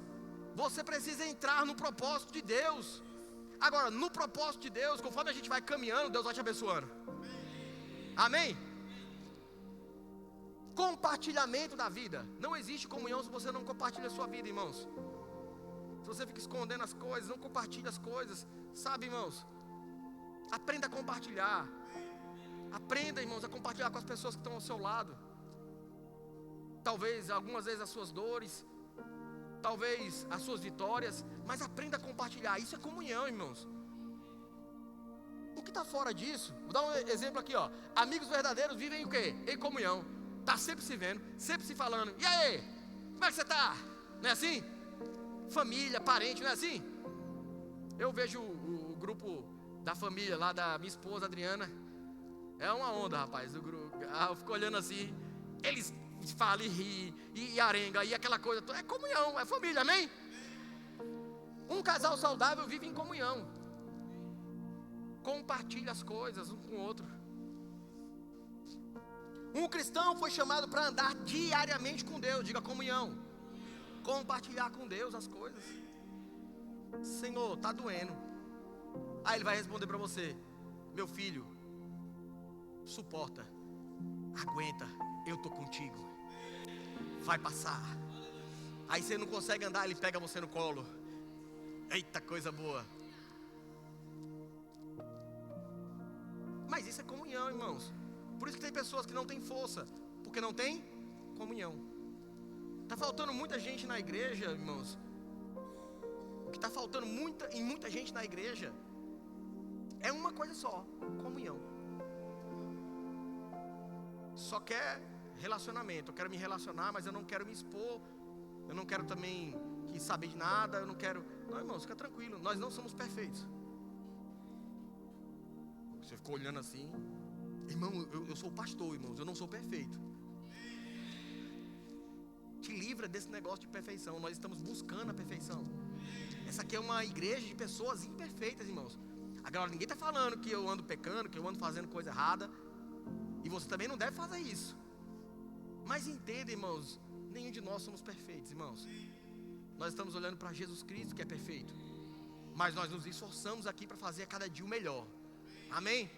Você precisa entrar no propósito de Deus. Agora, no propósito de Deus, conforme a gente vai caminhando, Deus vai te abençoando. Amém? Compartilhamento da vida. Não existe comunhão se você não compartilha a sua vida, irmãos. Se você fica escondendo as coisas, não compartilha as coisas. Sabe, irmãos? Aprenda a compartilhar. Aprenda, irmãos, a compartilhar com as pessoas que estão ao seu lado. Talvez, algumas vezes, as suas dores. Talvez, as suas vitórias. Mas aprenda a compartilhar. Isso é comunhão, irmãos. O que está fora disso? Vou dar um exemplo aqui, ó. Amigos verdadeiros vivem o quê? Em comunhão. Está sempre se vendo, sempre se falando. E aí? Como é que você está? Não é assim? Família, parente, não é assim? Eu vejo o grupo da família lá da minha esposa Adriana. É uma onda, rapaz. Eu fico olhando assim. Eles falam e riem, e arenga, e aquela coisa. É comunhão, é família, amém? Um casal saudável vive em comunhão. Compartilha as coisas um com o outro. Um cristão foi chamado para andar diariamente com Deus. Diga comunhão. Compartilhar com Deus as coisas. Senhor, está doendo. Aí ele vai responder para você: meu filho, suporta, aguenta, eu estou contigo, vai passar. Aí você não consegue andar, ele pega você no colo. Eita, coisa boa. Mas isso é comunhão, irmãos. Por isso que tem pessoas que não têm força, porque não tem comunhão. Está faltando muita gente na igreja, irmãos. O que está faltando em muita gente na igreja é uma coisa só: comunhão. Só quer relacionamento. Eu quero me relacionar, mas eu não quero me expor. Eu não quero também saber de nada. Eu não quero. Não, irmãos, fica tranquilo. Nós não somos perfeitos. Você ficou olhando assim. Irmão, eu sou pastor, irmãos. Eu não sou perfeito. Te livra desse negócio de perfeição. Nós estamos buscando a perfeição. Essa aqui é uma igreja de pessoas imperfeitas, irmãos. Agora, ninguém está falando que eu ando pecando, que eu ando fazendo coisa errada. E você também não deve fazer isso. Mas entenda, irmãos, nenhum de nós somos perfeitos, irmãos. Nós estamos olhando para Jesus Cristo, que é perfeito. Mas nós nos esforçamos aqui para fazer a cada dia o melhor. Amém?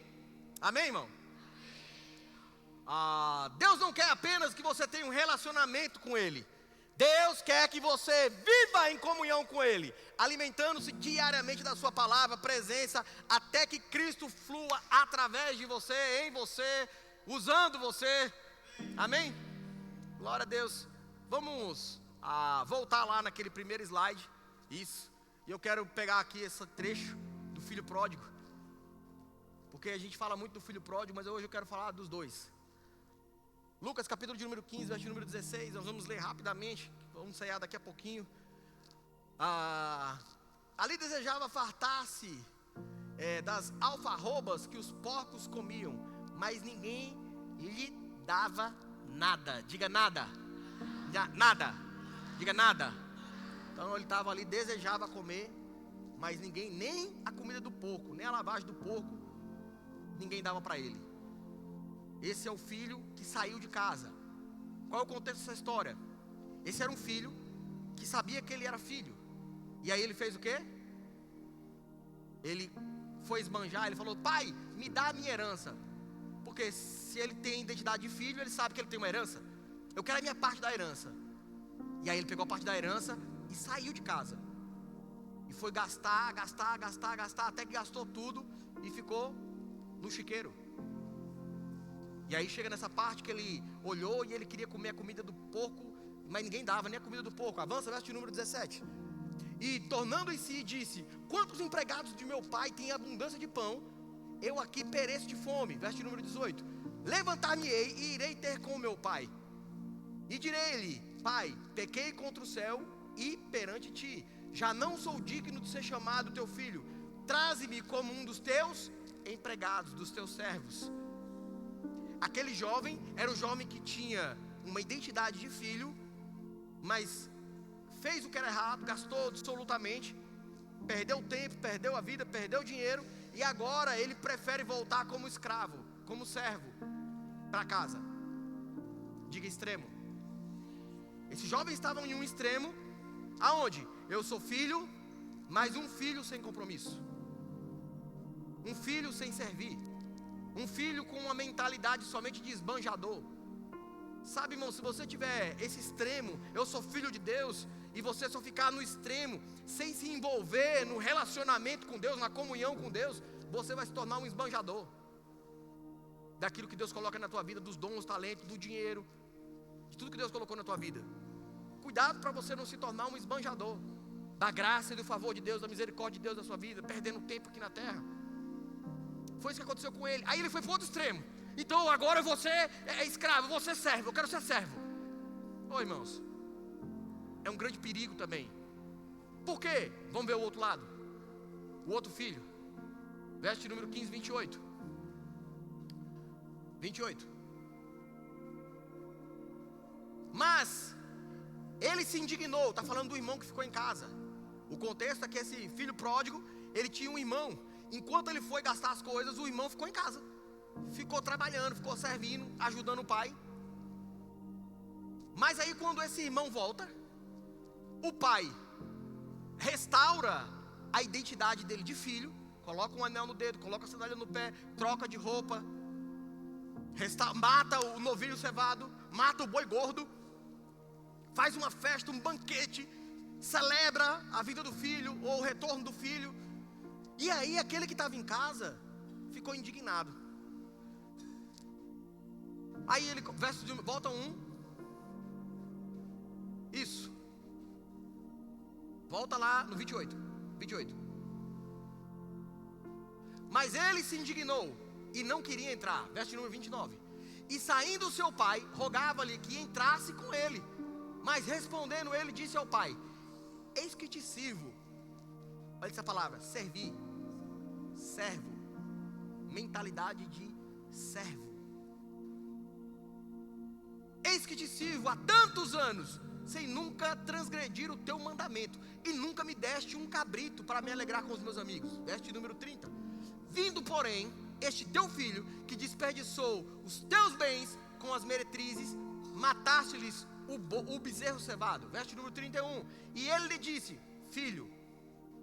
Amém, irmão? Deus não quer apenas que você tenha um relacionamento com Ele. Deus quer que você viva em comunhão com Ele, alimentando-se diariamente da sua palavra, presença, até que Cristo flua através de você, em você, usando você. Amém? Glória a Deus. Vamos voltar lá naquele primeiro slide. Isso. E eu quero pegar aqui esse trecho do filho pródigo, porque a gente fala muito do filho pródigo, mas hoje eu quero falar dos dois. Lucas capítulo de número 15, versículo número 16. Nós vamos ler rapidamente, vamos sair daqui a pouquinho. Ali desejava fartar-se das alfarrobas que os porcos comiam, mas ninguém lhe dava nada. Diga nada. Nada. Diga nada. Então ele estava ali, desejava comer, mas ninguém, nem a comida do porco, nem a lavagem do porco, ninguém dava para ele. Esse é o filho que saiu de casa. Qual é o contexto dessa história? Esse era um filho que sabia que ele era filho. E aí ele fez o quê? Ele foi esbanjar, ele falou: pai, me dá a minha herança. Porque se ele tem identidade de filho, ele sabe que ele tem uma herança. Eu quero a minha parte da herança. E aí ele pegou a parte da herança e saiu de casa. E foi gastar, até que gastou tudo e ficou no chiqueiro. E aí chega nessa parte que ele olhou e ele queria comer a comida do porco, mas ninguém dava nem a comida do porco. Avança, verso número 17. E tornando em si disse: quantos empregados de meu pai têm abundância de pão, eu aqui pereço de fome. Verso número 18. Levantar-me-ei e irei ter com o meu pai. E direi-lhe: pai, pequei contra o céu e perante ti, já não sou digno de ser chamado teu filho. Traze-me como um dos teus empregados, dos teus servos. Aquele jovem era um jovem que tinha uma identidade de filho, mas fez o que era errado, gastou absolutamente, perdeu tempo, perdeu a vida, perdeu dinheiro, e agora ele prefere voltar como escravo, como servo, para casa. Diga extremo. Esses jovens estavam em um extremo, aonde? Eu sou filho, mas um filho sem compromisso, um filho sem servir, um filho com uma mentalidade somente de esbanjador. Sabe, irmão, se você tiver esse extremo, eu sou filho de Deus, e você só ficar no extremo, sem se envolver no relacionamento com Deus, na comunhão com Deus, você vai se tornar um esbanjador daquilo que Deus coloca na tua vida, dos dons, talentos, do dinheiro, de tudo que Deus colocou na tua vida. Cuidado para você não se tornar um esbanjador da graça e do favor de Deus, da misericórdia de Deus na sua vida, perdendo tempo aqui na terra. Foi isso que aconteceu com ele. Aí ele foi para o outro extremo. Então agora você é escravo, você é servo, eu quero ser servo. Ô irmãos, é um grande perigo também. Por quê? Vamos ver o outro lado. O outro filho. Verso número 15, 28. 28. Mas ele se indignou. Está falando do irmão que ficou em casa. O contexto é que esse filho pródigo, ele tinha um irmão. Enquanto ele foi gastar as coisas, o irmão ficou em casa, ficou trabalhando, ficou servindo, ajudando o pai. Mas aí quando esse irmão volta, o pai restaura a identidade dele de filho, coloca um anel no dedo, coloca a sandália no pé, troca de roupa, mata o novilho cevado, mata o boi gordo, faz uma festa, um banquete, celebra a vida do filho ou o retorno do filho. E aí aquele que estava em casa ficou indignado. Aí ele, volta 1. Isso. Volta lá no 28. Mas ele se indignou e não queria entrar. Verso número 29. E saindo seu pai, rogava-lhe que entrasse com ele. Mas respondendo ele, disse ao pai: eis que te sirvo. Olha essa palavra, servir. Servo. Mentalidade de servo. Eis que te sirvo há tantos anos, sem nunca transgredir o teu mandamento, e nunca me deste um cabrito para me alegrar com os meus amigos. Verso número 30. Vindo, porém, este teu filho, que desperdiçou os teus bens com as meretrizes, mataste-lhes o bezerro cevado. Verso número 31. E ele lhe disse: filho,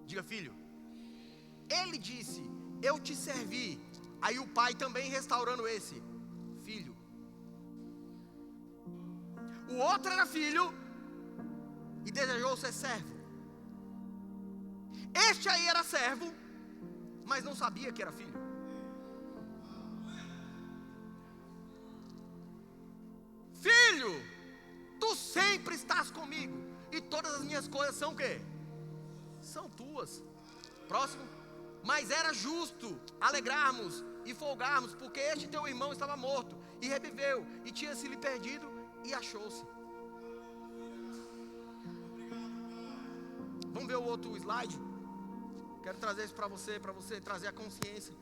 diga filho. Ele disse: eu te servi. Aí o pai também restaurando esse: filho. O outro era filho e desejou ser servo. Este aí era servo, mas não sabia que era filho. Filho, tu sempre estás comigo, e todas as minhas coisas são o quê? São tuas. Próximo. Mas era justo alegrarmos e folgarmos, porque este teu irmão estava morto e reviveu, e tinha se lhe perdido e achou-se. Vamos ver o outro slide. Quero trazer isso para você trazer a consciência.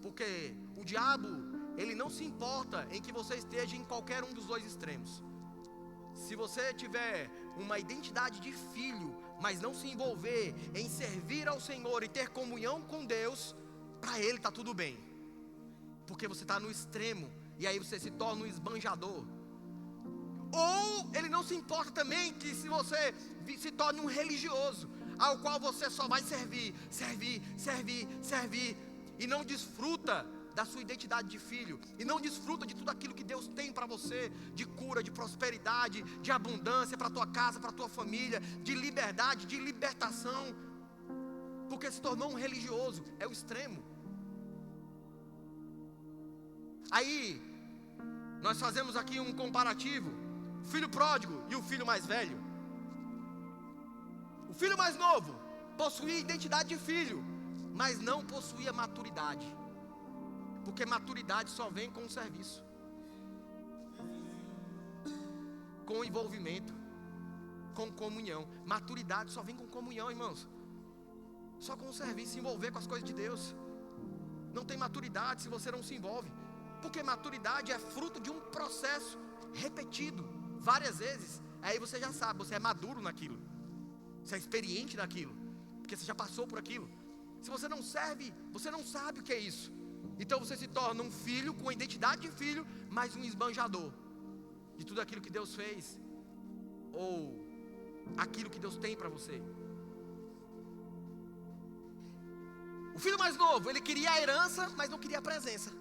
Porque o diabo, ele não se importa em que você esteja em qualquer um dos dois extremos. Se você tiver uma identidade de filho, mas não se envolver em servir ao Senhor e ter comunhão com Deus, para ele está tudo bem. Porque você está no extremo, e aí você se torna um esbanjador. Ou ele não se importa também que se você se torne um religioso, ao qual você só vai servir, e não desfruta da sua identidade de filho, e não desfruta de tudo aquilo que Deus tem para você, de cura, de prosperidade, de abundância para a tua casa, para a tua família, de liberdade, de libertação, porque se tornou um religioso. É o extremo. Aí nós fazemos aqui um comparativo: o filho pródigo e o filho mais velho. O filho mais novo possuía identidade de filho, mas não possuía maturidade, porque maturidade só vem com o serviço, com envolvimento, com comunhão. Maturidade só vem com comunhão, irmãos. Só com o serviço, se envolver com as coisas de Deus. Não tem maturidade se você não se envolve, porque maturidade é fruto de um processo repetido várias vezes. Aí você já sabe, você é maduro naquilo, você é experiente naquilo, porque você já passou por aquilo. Se você não serve, você não sabe o que é isso. Então você se torna um filho com a identidade de filho, mas um esbanjador de tudo aquilo que Deus fez, ou aquilo que Deus tem para você. O filho mais novo, ele queria a herança, mas não queria a presença.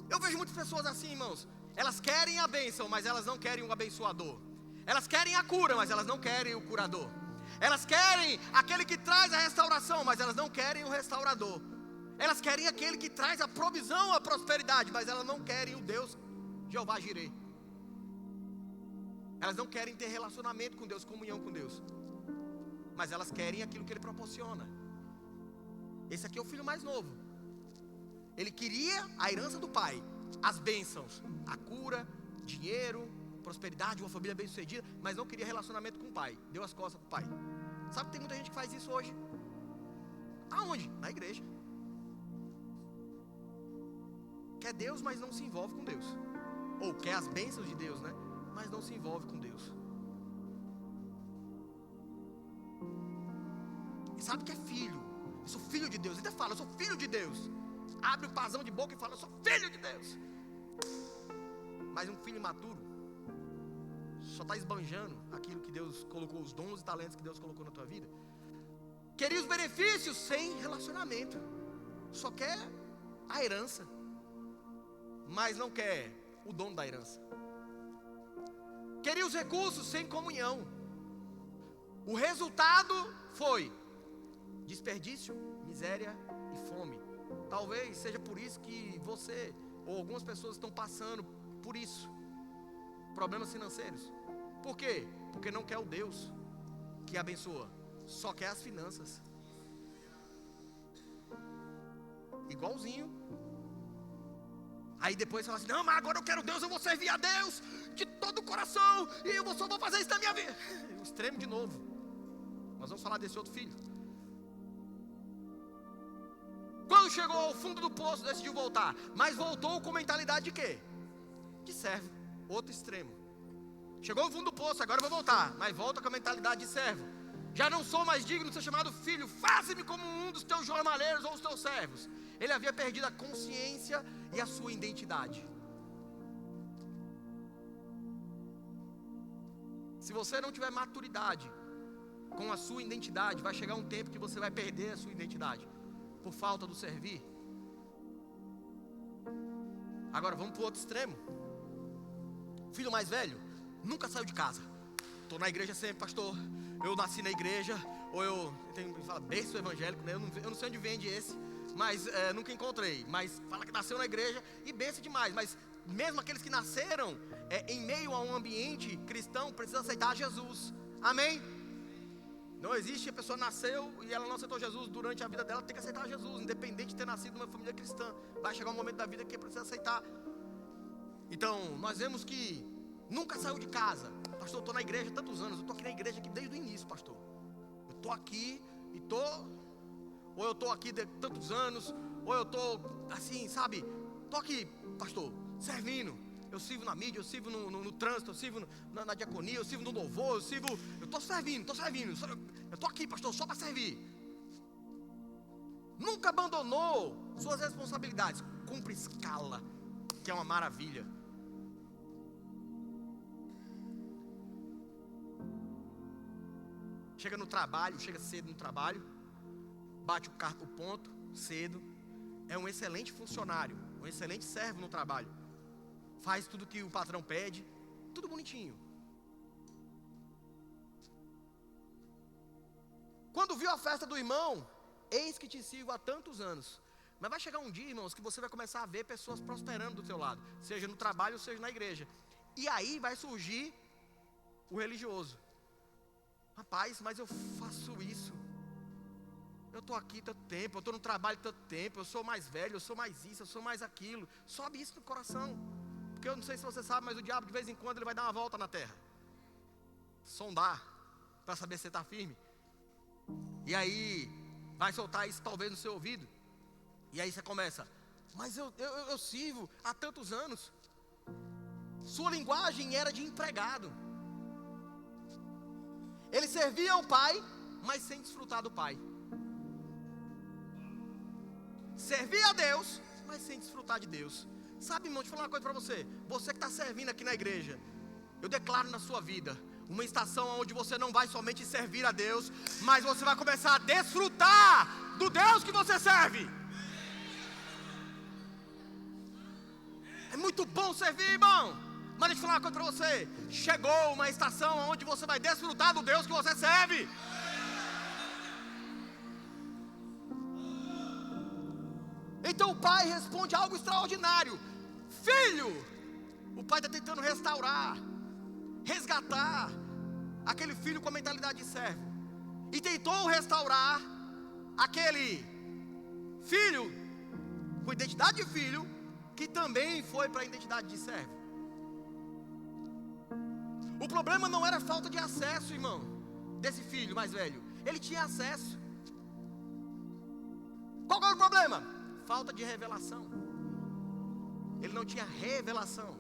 Eu vejo muitas pessoas assim, irmãos. Elas querem a bênção, mas elas não querem o abençoador. Elas querem a cura, mas elas não querem o curador. Elas querem aquele que traz a restauração, mas elas não querem o restaurador. Elas querem aquele que traz a provisão, a prosperidade, mas elas não querem o Deus Jeová Jireh. Elas não querem ter relacionamento com Deus, comunhão com Deus, mas elas querem aquilo que Ele proporciona. Esse aqui é o filho mais novo. Ele queria a herança do pai, as bênçãos, a cura, dinheiro, prosperidade, uma família bem sucedida, mas não queria relacionamento com o pai. Deu as costas para o pai. Sabe que tem muita gente que faz isso hoje? Aonde? Na igreja. Quer Deus, mas não se envolve com Deus. Ou quer as bênçãos de Deus, né? Mas não se envolve com Deus. E sabe que é filho. Eu sou filho de Deus. Ele até fala: eu sou filho de Deus. Abre o pazão de boca e fala: eu sou filho de Deus. Mas um filho imaturo só está esbanjando aquilo que Deus colocou, os dons e talentos que Deus colocou na tua vida. Queria os benefícios sem relacionamento. Só quer a herança, mas não quer o dono da herança. Queria os recursos sem comunhão. O resultado foi desperdício, miséria e fome. Talvez seja por isso que você ou algumas pessoas estão passando por isso. Problemas financeiros. Por quê? Porque não quer o Deus que abençoa, só quer as finanças. Igualzinho. Aí depois fala assim: não, mas agora eu quero Deus, eu vou servir a Deus de todo o coração, e eu só vou fazer isso na minha vida. O extremo de novo. Nós vamos falar desse outro filho. Quando chegou ao fundo do poço, decidiu voltar, mas voltou com mentalidade de quê? De servo. Outro extremo. Chegou ao fundo do poço, agora eu vou voltar, mas volta com a mentalidade de servo. Já não sou mais digno de ser chamado filho, faça-me como um dos teus jornaleiros ou os teus servos. Ele havia perdido a consciência e a sua identidade. Se você não tiver maturidade com a sua identidade, vai chegar um tempo que você vai perder a sua identidade por falta do servir. Agora vamos para o outro extremo. Filho mais velho nunca saiu de casa. Estou na igreja sempre, pastor. Eu nasci na igreja. Ou eu tenho que falar berço evangélico, né? Eu não sei onde vende esse, mas nunca encontrei. Mas fala que nasceu na igreja e benção demais. Mas mesmo aqueles que nasceram em meio a um ambiente cristão precisam aceitar Jesus. Amém? Não existe, a pessoa nasceu e ela não aceitou Jesus durante a vida dela, tem que aceitar Jesus, independente de ter nascido numa família cristã. Vai chegar um momento da vida que precisa aceitar. Então, nós vemos que nunca saiu de casa. Pastor, eu estou na igreja há tantos anos, eu estou aqui na igreja aqui desde o início, pastor. Eu estou aqui e ou eu estou aqui de tantos anos, ou eu estou assim, sabe, estou aqui, pastor, servindo. Eu sirvo na mídia, eu sirvo no trânsito, eu sirvo na diaconia, eu sirvo no louvor, eu estou servindo. Eu estou aqui, pastor, só para servir. Nunca abandonou suas responsabilidades. Cumpre escala, que é uma maravilha. Chega no trabalho, chega cedo no trabalho, bate o ponto cedo. É um excelente funcionário, um excelente servo no trabalho. Faz tudo que o patrão pede, tudo bonitinho. Quando viu a festa do irmão, eis que te sirvo há tantos anos. Mas vai chegar um dia, irmãos, que você vai começar a ver pessoas prosperando do seu lado, seja no trabalho, seja na igreja. E aí vai surgir o religioso. Rapaz, mas eu faço isso. Eu estou aqui tanto tempo, eu estou no trabalho tanto tempo, eu sou mais velho, eu sou mais isso, eu sou mais aquilo. Sobe isso no coração. Porque eu não sei se você sabe, mas o diabo de vez em quando ele vai dar uma volta na terra. Sondar, para saber se você está firme. E aí, vai soltar isso talvez no seu ouvido. E aí você começa, mas eu sirvo há tantos anos. Sua linguagem era de empregado. Ele servia ao pai, mas sem desfrutar do pai. Servia a Deus, mas sem desfrutar de Deus. Sabe, irmão, deixa eu falar uma coisa para você. Você que está servindo aqui na igreja, eu declaro na sua vida uma estação onde você não vai somente servir a Deus, mas você vai começar a desfrutar do Deus que você serve. É muito bom servir, irmão. Mas deixa eu falar uma coisa para você. Chegou uma estação onde você vai desfrutar do Deus que você serve. Então o pai responde algo extraordinário. Filho, o pai está tentando restaurar, resgatar aquele filho com a mentalidade de servo. E tentou restaurar aquele filho com identidade de filho, que também foi para a identidade de servo. O problema não era falta de acesso, irmão, desse filho mais velho. Ele tinha acesso. Qual era o problema? Falta de revelação. Ele não tinha revelação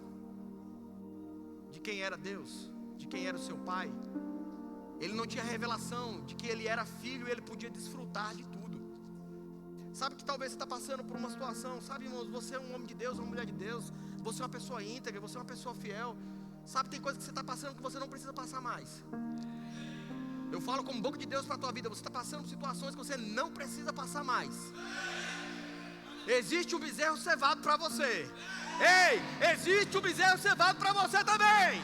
de quem era Deus, de quem era o seu pai. Ele não tinha revelação de que ele era filho e ele podia desfrutar de tudo. Sabe que talvez você está passando por uma situação, sabe, irmãos, você é um homem de Deus, uma mulher de Deus, você é uma pessoa íntegra, você é uma pessoa fiel. Sabe, tem coisas que você está passando que você não precisa passar mais. Eu falo como boca de Deus para a tua vida. Você está passando por situações que você não precisa passar mais. Existe um bezerro cevado para você. Ei, existe um bezerro cevado para você também.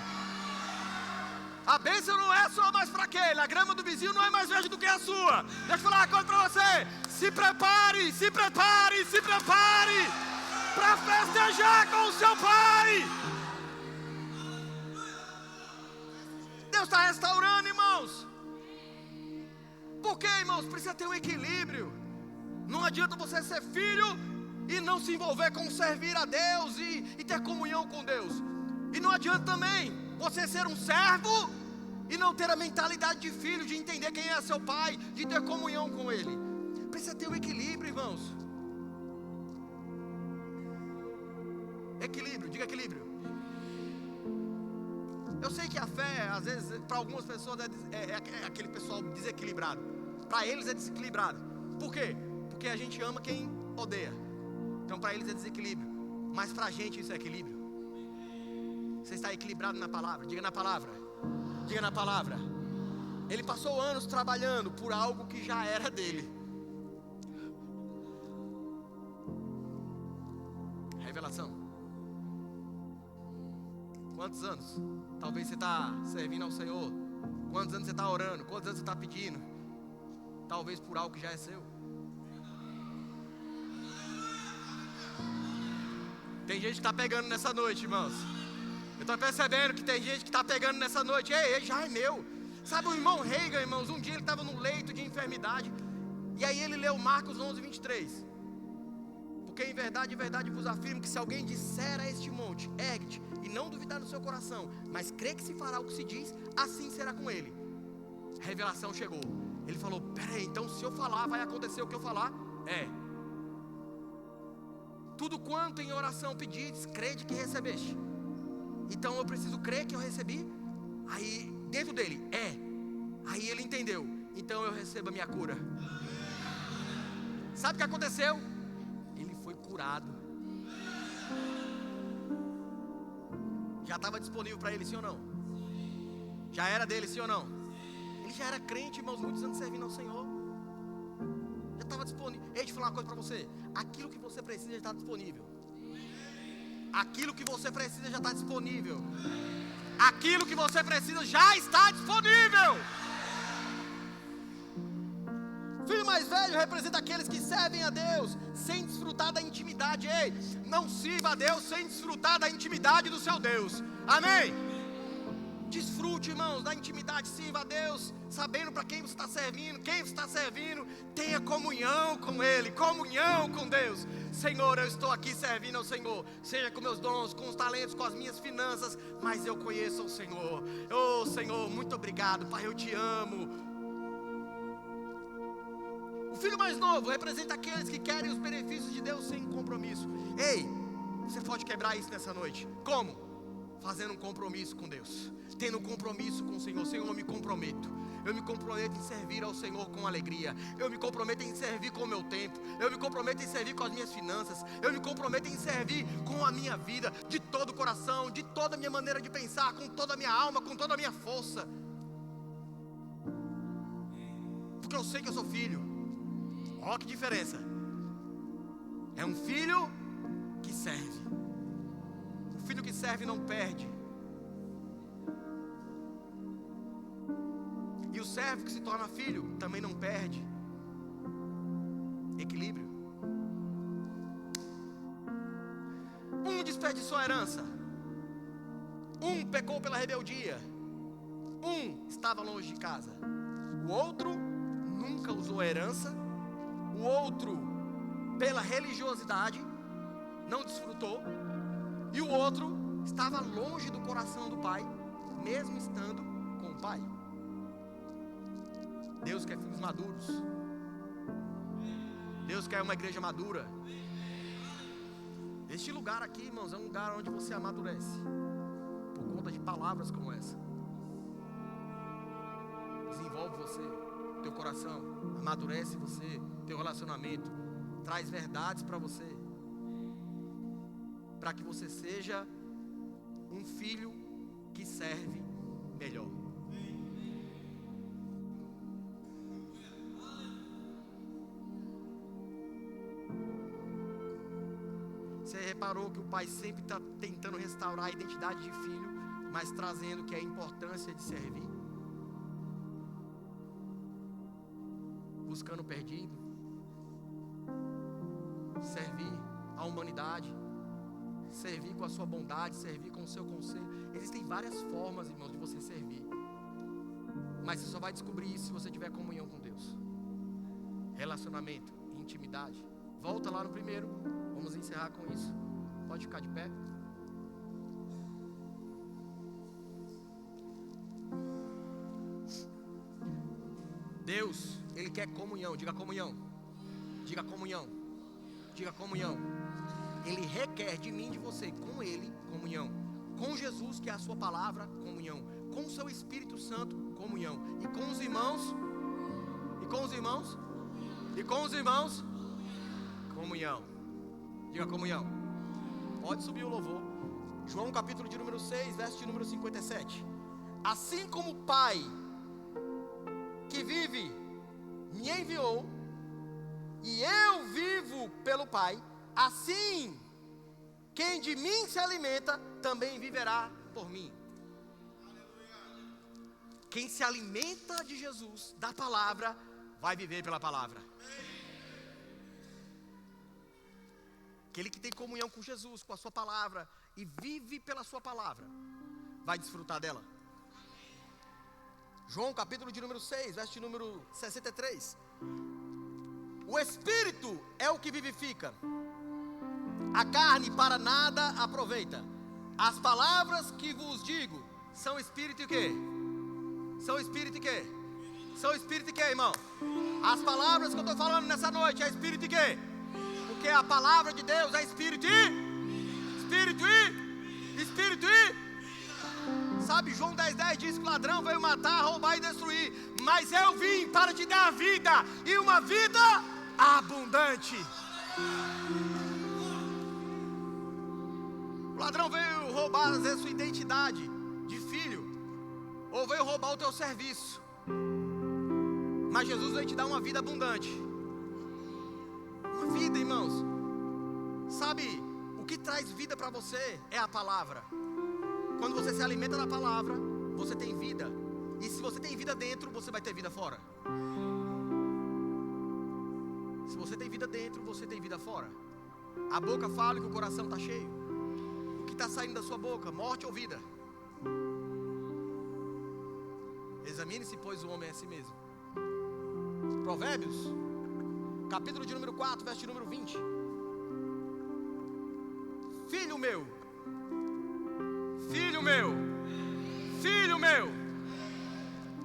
A bênção não é só mais para aquele. A grama do vizinho não é mais verde do que a sua. Deixa eu falar uma coisa para você. Se prepare, se prepare, se prepare para festejar com o seu pai. Deus está restaurando, irmãos. Por quê, irmãos? Precisa ter um equilíbrio. Não adianta você ser filho e não se envolver com servir a Deus e ter comunhão com Deus. E não adianta também você ser um servo e não ter a mentalidade de filho, de entender quem é seu pai, de ter comunhão com ele. Precisa ter um equilíbrio, irmãos. Equilíbrio, diga equilíbrio. Eu sei que a fé, às vezes, para algumas pessoas é aquele pessoal desequilibrado. Para eles é desequilibrado. Por quê? Porque a gente ama quem odeia. Então para eles é desequilíbrio. Mas para a gente isso é equilíbrio. Você está equilibrado na palavra. Diga na palavra. Diga na palavra. Ele passou anos trabalhando por algo que já era dele. Revelação. Quantos anos? Talvez você está servindo ao Senhor. Quantos anos você está orando? Quantos anos você está pedindo? Talvez por algo que já é seu. Tem gente que está pegando nessa noite, irmãos. Eu estou percebendo que tem gente que está pegando nessa noite. Ei, já é meu. Sabe o irmão Reagan, irmãos? Um dia ele estava num leito de enfermidade. E aí ele leu Marcos 11:23. Porque em verdade vos afirmo que se alguém disser a este monte, ergue-te, e não duvidar no seu coração, mas crê que se fará o que se diz, assim será com ele. A revelação chegou. Ele falou, peraí, então se eu falar, vai acontecer o que eu falar? Tudo quanto em oração pedires, crede que recebeste. Então eu preciso crer que eu recebi. Aí dentro dele, aí ele entendeu. Então eu recebo a minha cura. Sabe o que aconteceu? Ele foi curado. Já estava disponível para ele, sim ou não? Já era dele, sim ou não? Ele já era crente, irmãos, muitos anos servindo ao Senhor. Já estava disponível. Deixa eu falar uma coisa para você. Aquilo que você precisa já está disponível. Aquilo que você precisa já está disponível. Aquilo que você precisa já está disponível. Filho mais velho representa aqueles que servem a Deus sem desfrutar da intimidade. Ei, não sirva a Deus sem desfrutar da intimidade do seu Deus. Amém? Desfrute, irmãos, da intimidade. Sirva a Deus sabendo para quem você está servindo. Quem você está servindo, tenha comunhão com Ele, comunhão com Deus. Senhor, eu estou aqui servindo ao Senhor, seja com meus dons, com os talentos, com as minhas finanças, mas eu conheço o Senhor. Oh Senhor, muito obrigado, Pai, eu te amo. O filho mais novo representa aqueles que querem os benefícios de Deus sem compromisso. Ei, você pode quebrar isso nessa noite. Como? Fazendo um compromisso com Deus, tendo um compromisso com o Senhor. Senhor, eu me comprometo. Eu me comprometo em servir ao Senhor com alegria. Eu me comprometo em servir com o meu tempo. Eu me comprometo em servir com as minhas finanças. Eu me comprometo em servir com a minha vida, de todo o coração, de toda a minha maneira de pensar, com toda a minha alma, com toda a minha força. Porque eu sei que eu sou filho. Olha que diferença. É um filho que serve. O filho que serve não perde. E o servo que se torna filho também não perde. Equilíbrio. Um desperdiçou a herança. Um pecou pela rebeldia. Um estava longe de casa. O outro nunca usou a herança. O outro, pela religiosidade, não desfrutou. E o outro estava longe do coração do pai, mesmo estando com o pai. Deus quer filhos maduros. Deus quer uma igreja madura. Este lugar aqui, irmãos, é um lugar onde você amadurece, por conta de palavras como essa. Desenvolve você, teu coração, amadurece você, teu relacionamento, traz verdades para você, para que você seja um filho que serve melhor. Você reparou que o pai sempre está tentando restaurar a identidade de filho mas trazendo que é a importância de servir, buscando o perdido, servir a humanidade, servir com a sua bondade, servir com o seu conselho. Existem várias formas, irmãos, de você servir, mas você só vai descobrir isso se você tiver comunhão com Deus, relacionamento, intimidade. Volta lá no primeiro, vamos encerrar com isso. Pode ficar de pé. Deus, Ele quer comunhão. Diga comunhão. Diga comunhão. Diga comunhão. Ele requer de mim e de você, com Ele, comunhão. Com Jesus, que é a sua palavra, comunhão. Com o seu Espírito Santo, comunhão. E com os irmãos, e com os irmãos, e com os irmãos, comunhão. Diga comunhão. Pode subir o louvor. João capítulo de número 6, verso de número 57. Assim como o Pai que vive me enviou, e eu vivo pelo Pai, assim quem de mim se alimenta também viverá por mim. Quem se alimenta de Jesus, da palavra, vai viver pela palavra. Aquele que tem comunhão com Jesus, com a sua palavra, e vive pela sua palavra, vai desfrutar dela. João capítulo de número 6, verso de número 63. O Espírito é o que vivifica, a carne para nada aproveita. As palavras que vos digo são Espírito e quê? São Espírito e quê? São Espírito e quê, irmão? As palavras que eu estou falando nessa noite é Espírito e quê? Porque a palavra de Deus é Espírito e sabe, João 10,10 diz que o ladrão veio matar, roubar e destruir, mas eu vim para te dar vida, e uma vida abundante. O ladrão veio roubar às vezes sua identidade de filho, ou veio roubar o teu serviço, mas Jesus veio te dar uma vida abundante. Uma vida, irmãos. Sabe, o que traz vida para você é a palavra. Quando você se alimenta da palavra, você tem vida. E se você tem vida dentro, você vai ter vida fora. Se você tem vida dentro, você tem vida fora. A boca fala que o coração está cheio. O que está saindo da sua boca, morte ou vida? Examine-se, pois, o homem é a si mesmo. Provérbios, capítulo de número 4, verso de número 20. Filho meu, filho meu, filho meu,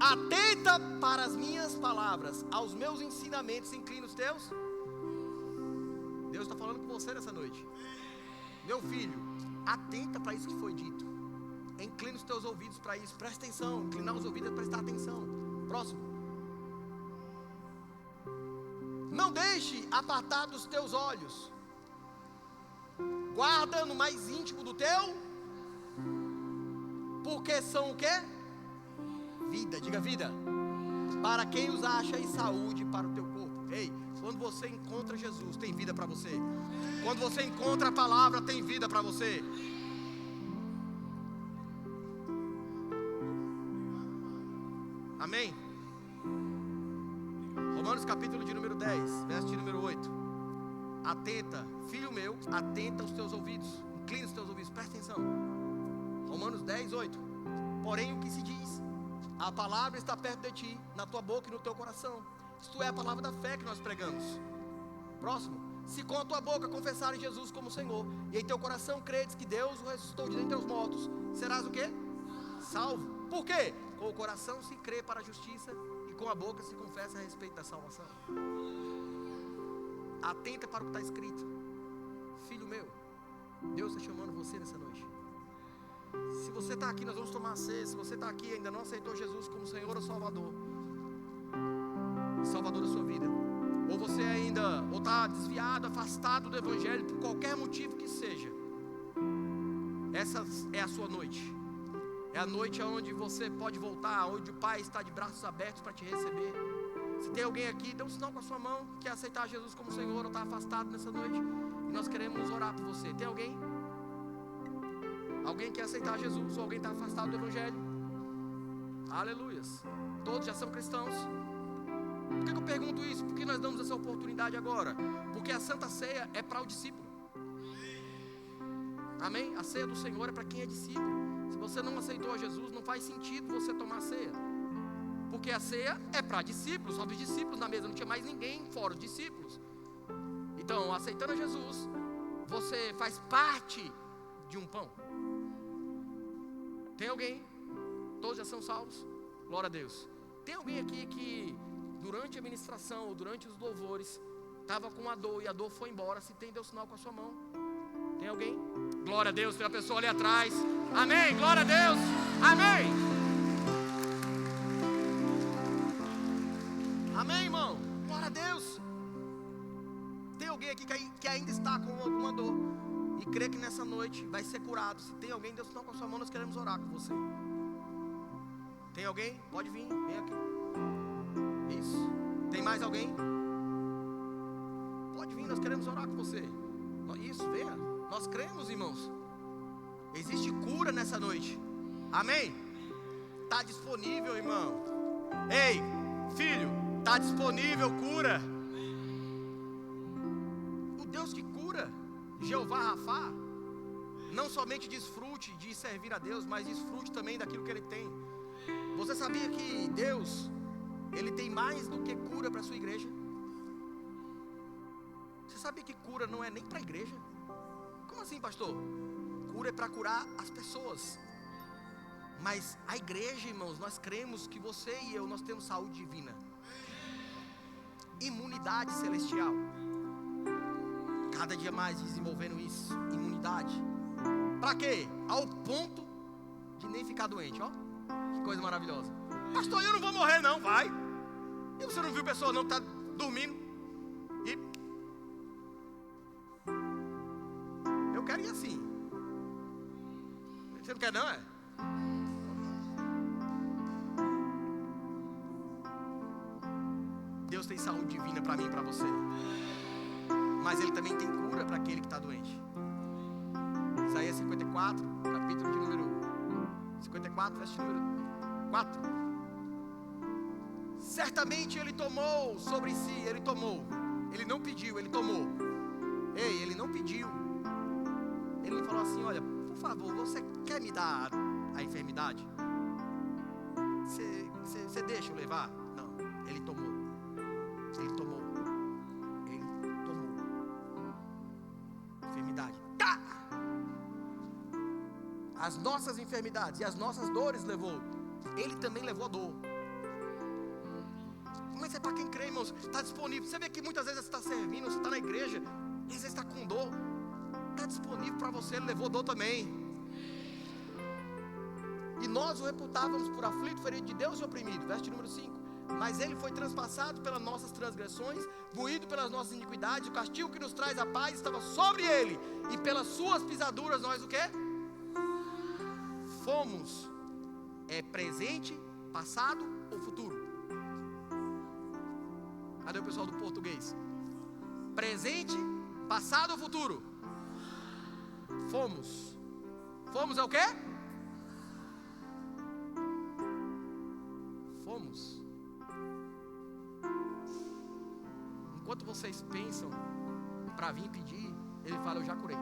atenta para as minhas palavras, aos meus ensinamentos, inclina os teus. Deus está falando com você nessa noite. Meu filho, atenta para isso que foi dito. Inclina os teus ouvidos para isso, presta atenção. Inclinar os ouvidos é prestar atenção. Próximo. Não deixe apartar dos teus olhos, guarda no mais íntimo do teu, porque são o quê? Vida, diga vida. Para quem os acha, e saúde para o teu corpo. Ei, quando você encontra Jesus, tem vida para você. Quando você encontra a palavra, tem vida para você. Amém? Romanos capítulo de número 10, verso de número 8. Atenta, filho meu, atenta os teus ouvidos, inclina os teus ouvidos, presta atenção. Romanos 10, 8. Porém o que se diz? A palavra está perto de ti, na tua boca e no teu coração. Isto é a palavra da fé que nós pregamos. Próximo. Se com a tua boca confessares Jesus como Senhor, e em teu coração credes que Deus o ressuscitou de dentre os mortos, serás o quê? Salvo. Por quê? Com o coração se crê para a justiça, e com a boca se confessa a respeito da salvação. Atenta para o que está escrito. Filho meu, Deus está chamando você nessa noite. Se você está aqui, nós vamos tomar a ceia. Se você está aqui e ainda não aceitou Jesus como Senhor ou Salvador da sua vida, ou você ainda está desviado, afastado do Evangelho por qualquer motivo que seja, essa é a sua noite. É a noite onde você pode voltar, onde o Pai está de braços abertos para te receber. Se tem alguém aqui, dê um sinal com a sua mão que quer aceitar Jesus como Senhor ou está afastado nessa noite, e nós queremos orar por você. Tem alguém? Alguém quer aceitar Jesus ou alguém está afastado do Evangelho? Aleluias. Todos já são cristãos. Por que eu pergunto isso? Por que nós damos essa oportunidade agora? Porque a Santa Ceia é para o discípulo. Amém? A ceia do Senhor é para quem é discípulo. Se você não aceitou a Jesus, não faz sentido você tomar a ceia. Porque a ceia é para discípulos, só os discípulos na mesa, não tinha mais ninguém fora os discípulos. Então, aceitando a Jesus, você faz parte de um pão. Tem alguém? Todos já são salvos? Glória a Deus. Tem alguém aqui que durante a ministração ou durante os louvores estava com uma dor e a dor foi embora? Se tem, deu sinal com a sua mão. Tem alguém? Glória a Deus, tem uma pessoa ali atrás. Amém, glória a Deus. Amém. Amém, irmão. Glória a Deus. Tem alguém aqui que ainda está com alguma dor e crê que nessa noite vai ser curado? Se tem alguém, Deus, não, com a sua mão, nós queremos orar com você. Tem alguém? Pode vir, vem aqui. Isso. Tem mais alguém? Pode vir, nós queremos orar com você. Isso, venha. Nós cremos, irmãos. Existe cura nessa noite. Amém? Está disponível, irmão. Ei, filho, está disponível cura. O Deus que cura, Jeová Rafá, não somente desfrute de servir a Deus, mas desfrute também daquilo que Ele tem. Você sabia que Deus, Ele tem mais do que cura para a sua igreja? Você sabia que cura não é nem para a igreja? Como assim, pastor? Cura é para curar as pessoas. Mas a igreja, irmãos, nós cremos que você e eu, nós temos saúde divina, imunidade celestial. Cada dia mais desenvolvendo isso, imunidade. Para quê? Ao ponto de nem ficar doente, ó. Que coisa maravilhosa. Pastor, eu não vou morrer não, vai. E você não viu pessoa não que está dormindo? E eu quero ir assim. Você não quer não, é? Deus tem saúde divina para mim e para você. Mas Ele também tem cura para aquele que está doente. Isaías 54, capítulo de número 54, verso de número 4. Certamente Ele tomou sobre si, Ele tomou. Ele não pediu, Ele tomou. Ei, Ele não pediu. Ele falou assim, olha, por favor, você quer me dar a enfermidade? Você deixa eu levar? Não, Ele tomou. Ele tomou. Ele tomou. Enfermidade. Tá! As nossas enfermidades e as nossas dores levou. Ele também levou a dor. Mas é para quem crê, irmãos. Está disponível. Você vê que muitas vezes você está servindo, você está na igreja, e às vezes está com dor. Está disponível para você. Ele levou dor também. E nós o reputávamos por aflito, ferido de Deus e oprimido. Verso número 5. Mas Ele foi transpassado pelas nossas transgressões, moído pelas nossas iniquidades. O castigo que nos traz a paz estava sobre Ele, e pelas suas pisaduras nós o quê? Fomos. É presente, passado ou futuro? Cadê o pessoal do português? Presente, passado ou futuro? Fomos. Fomos é o quê? Fomos. Enquanto vocês pensam para vir pedir, Ele fala, eu já curei.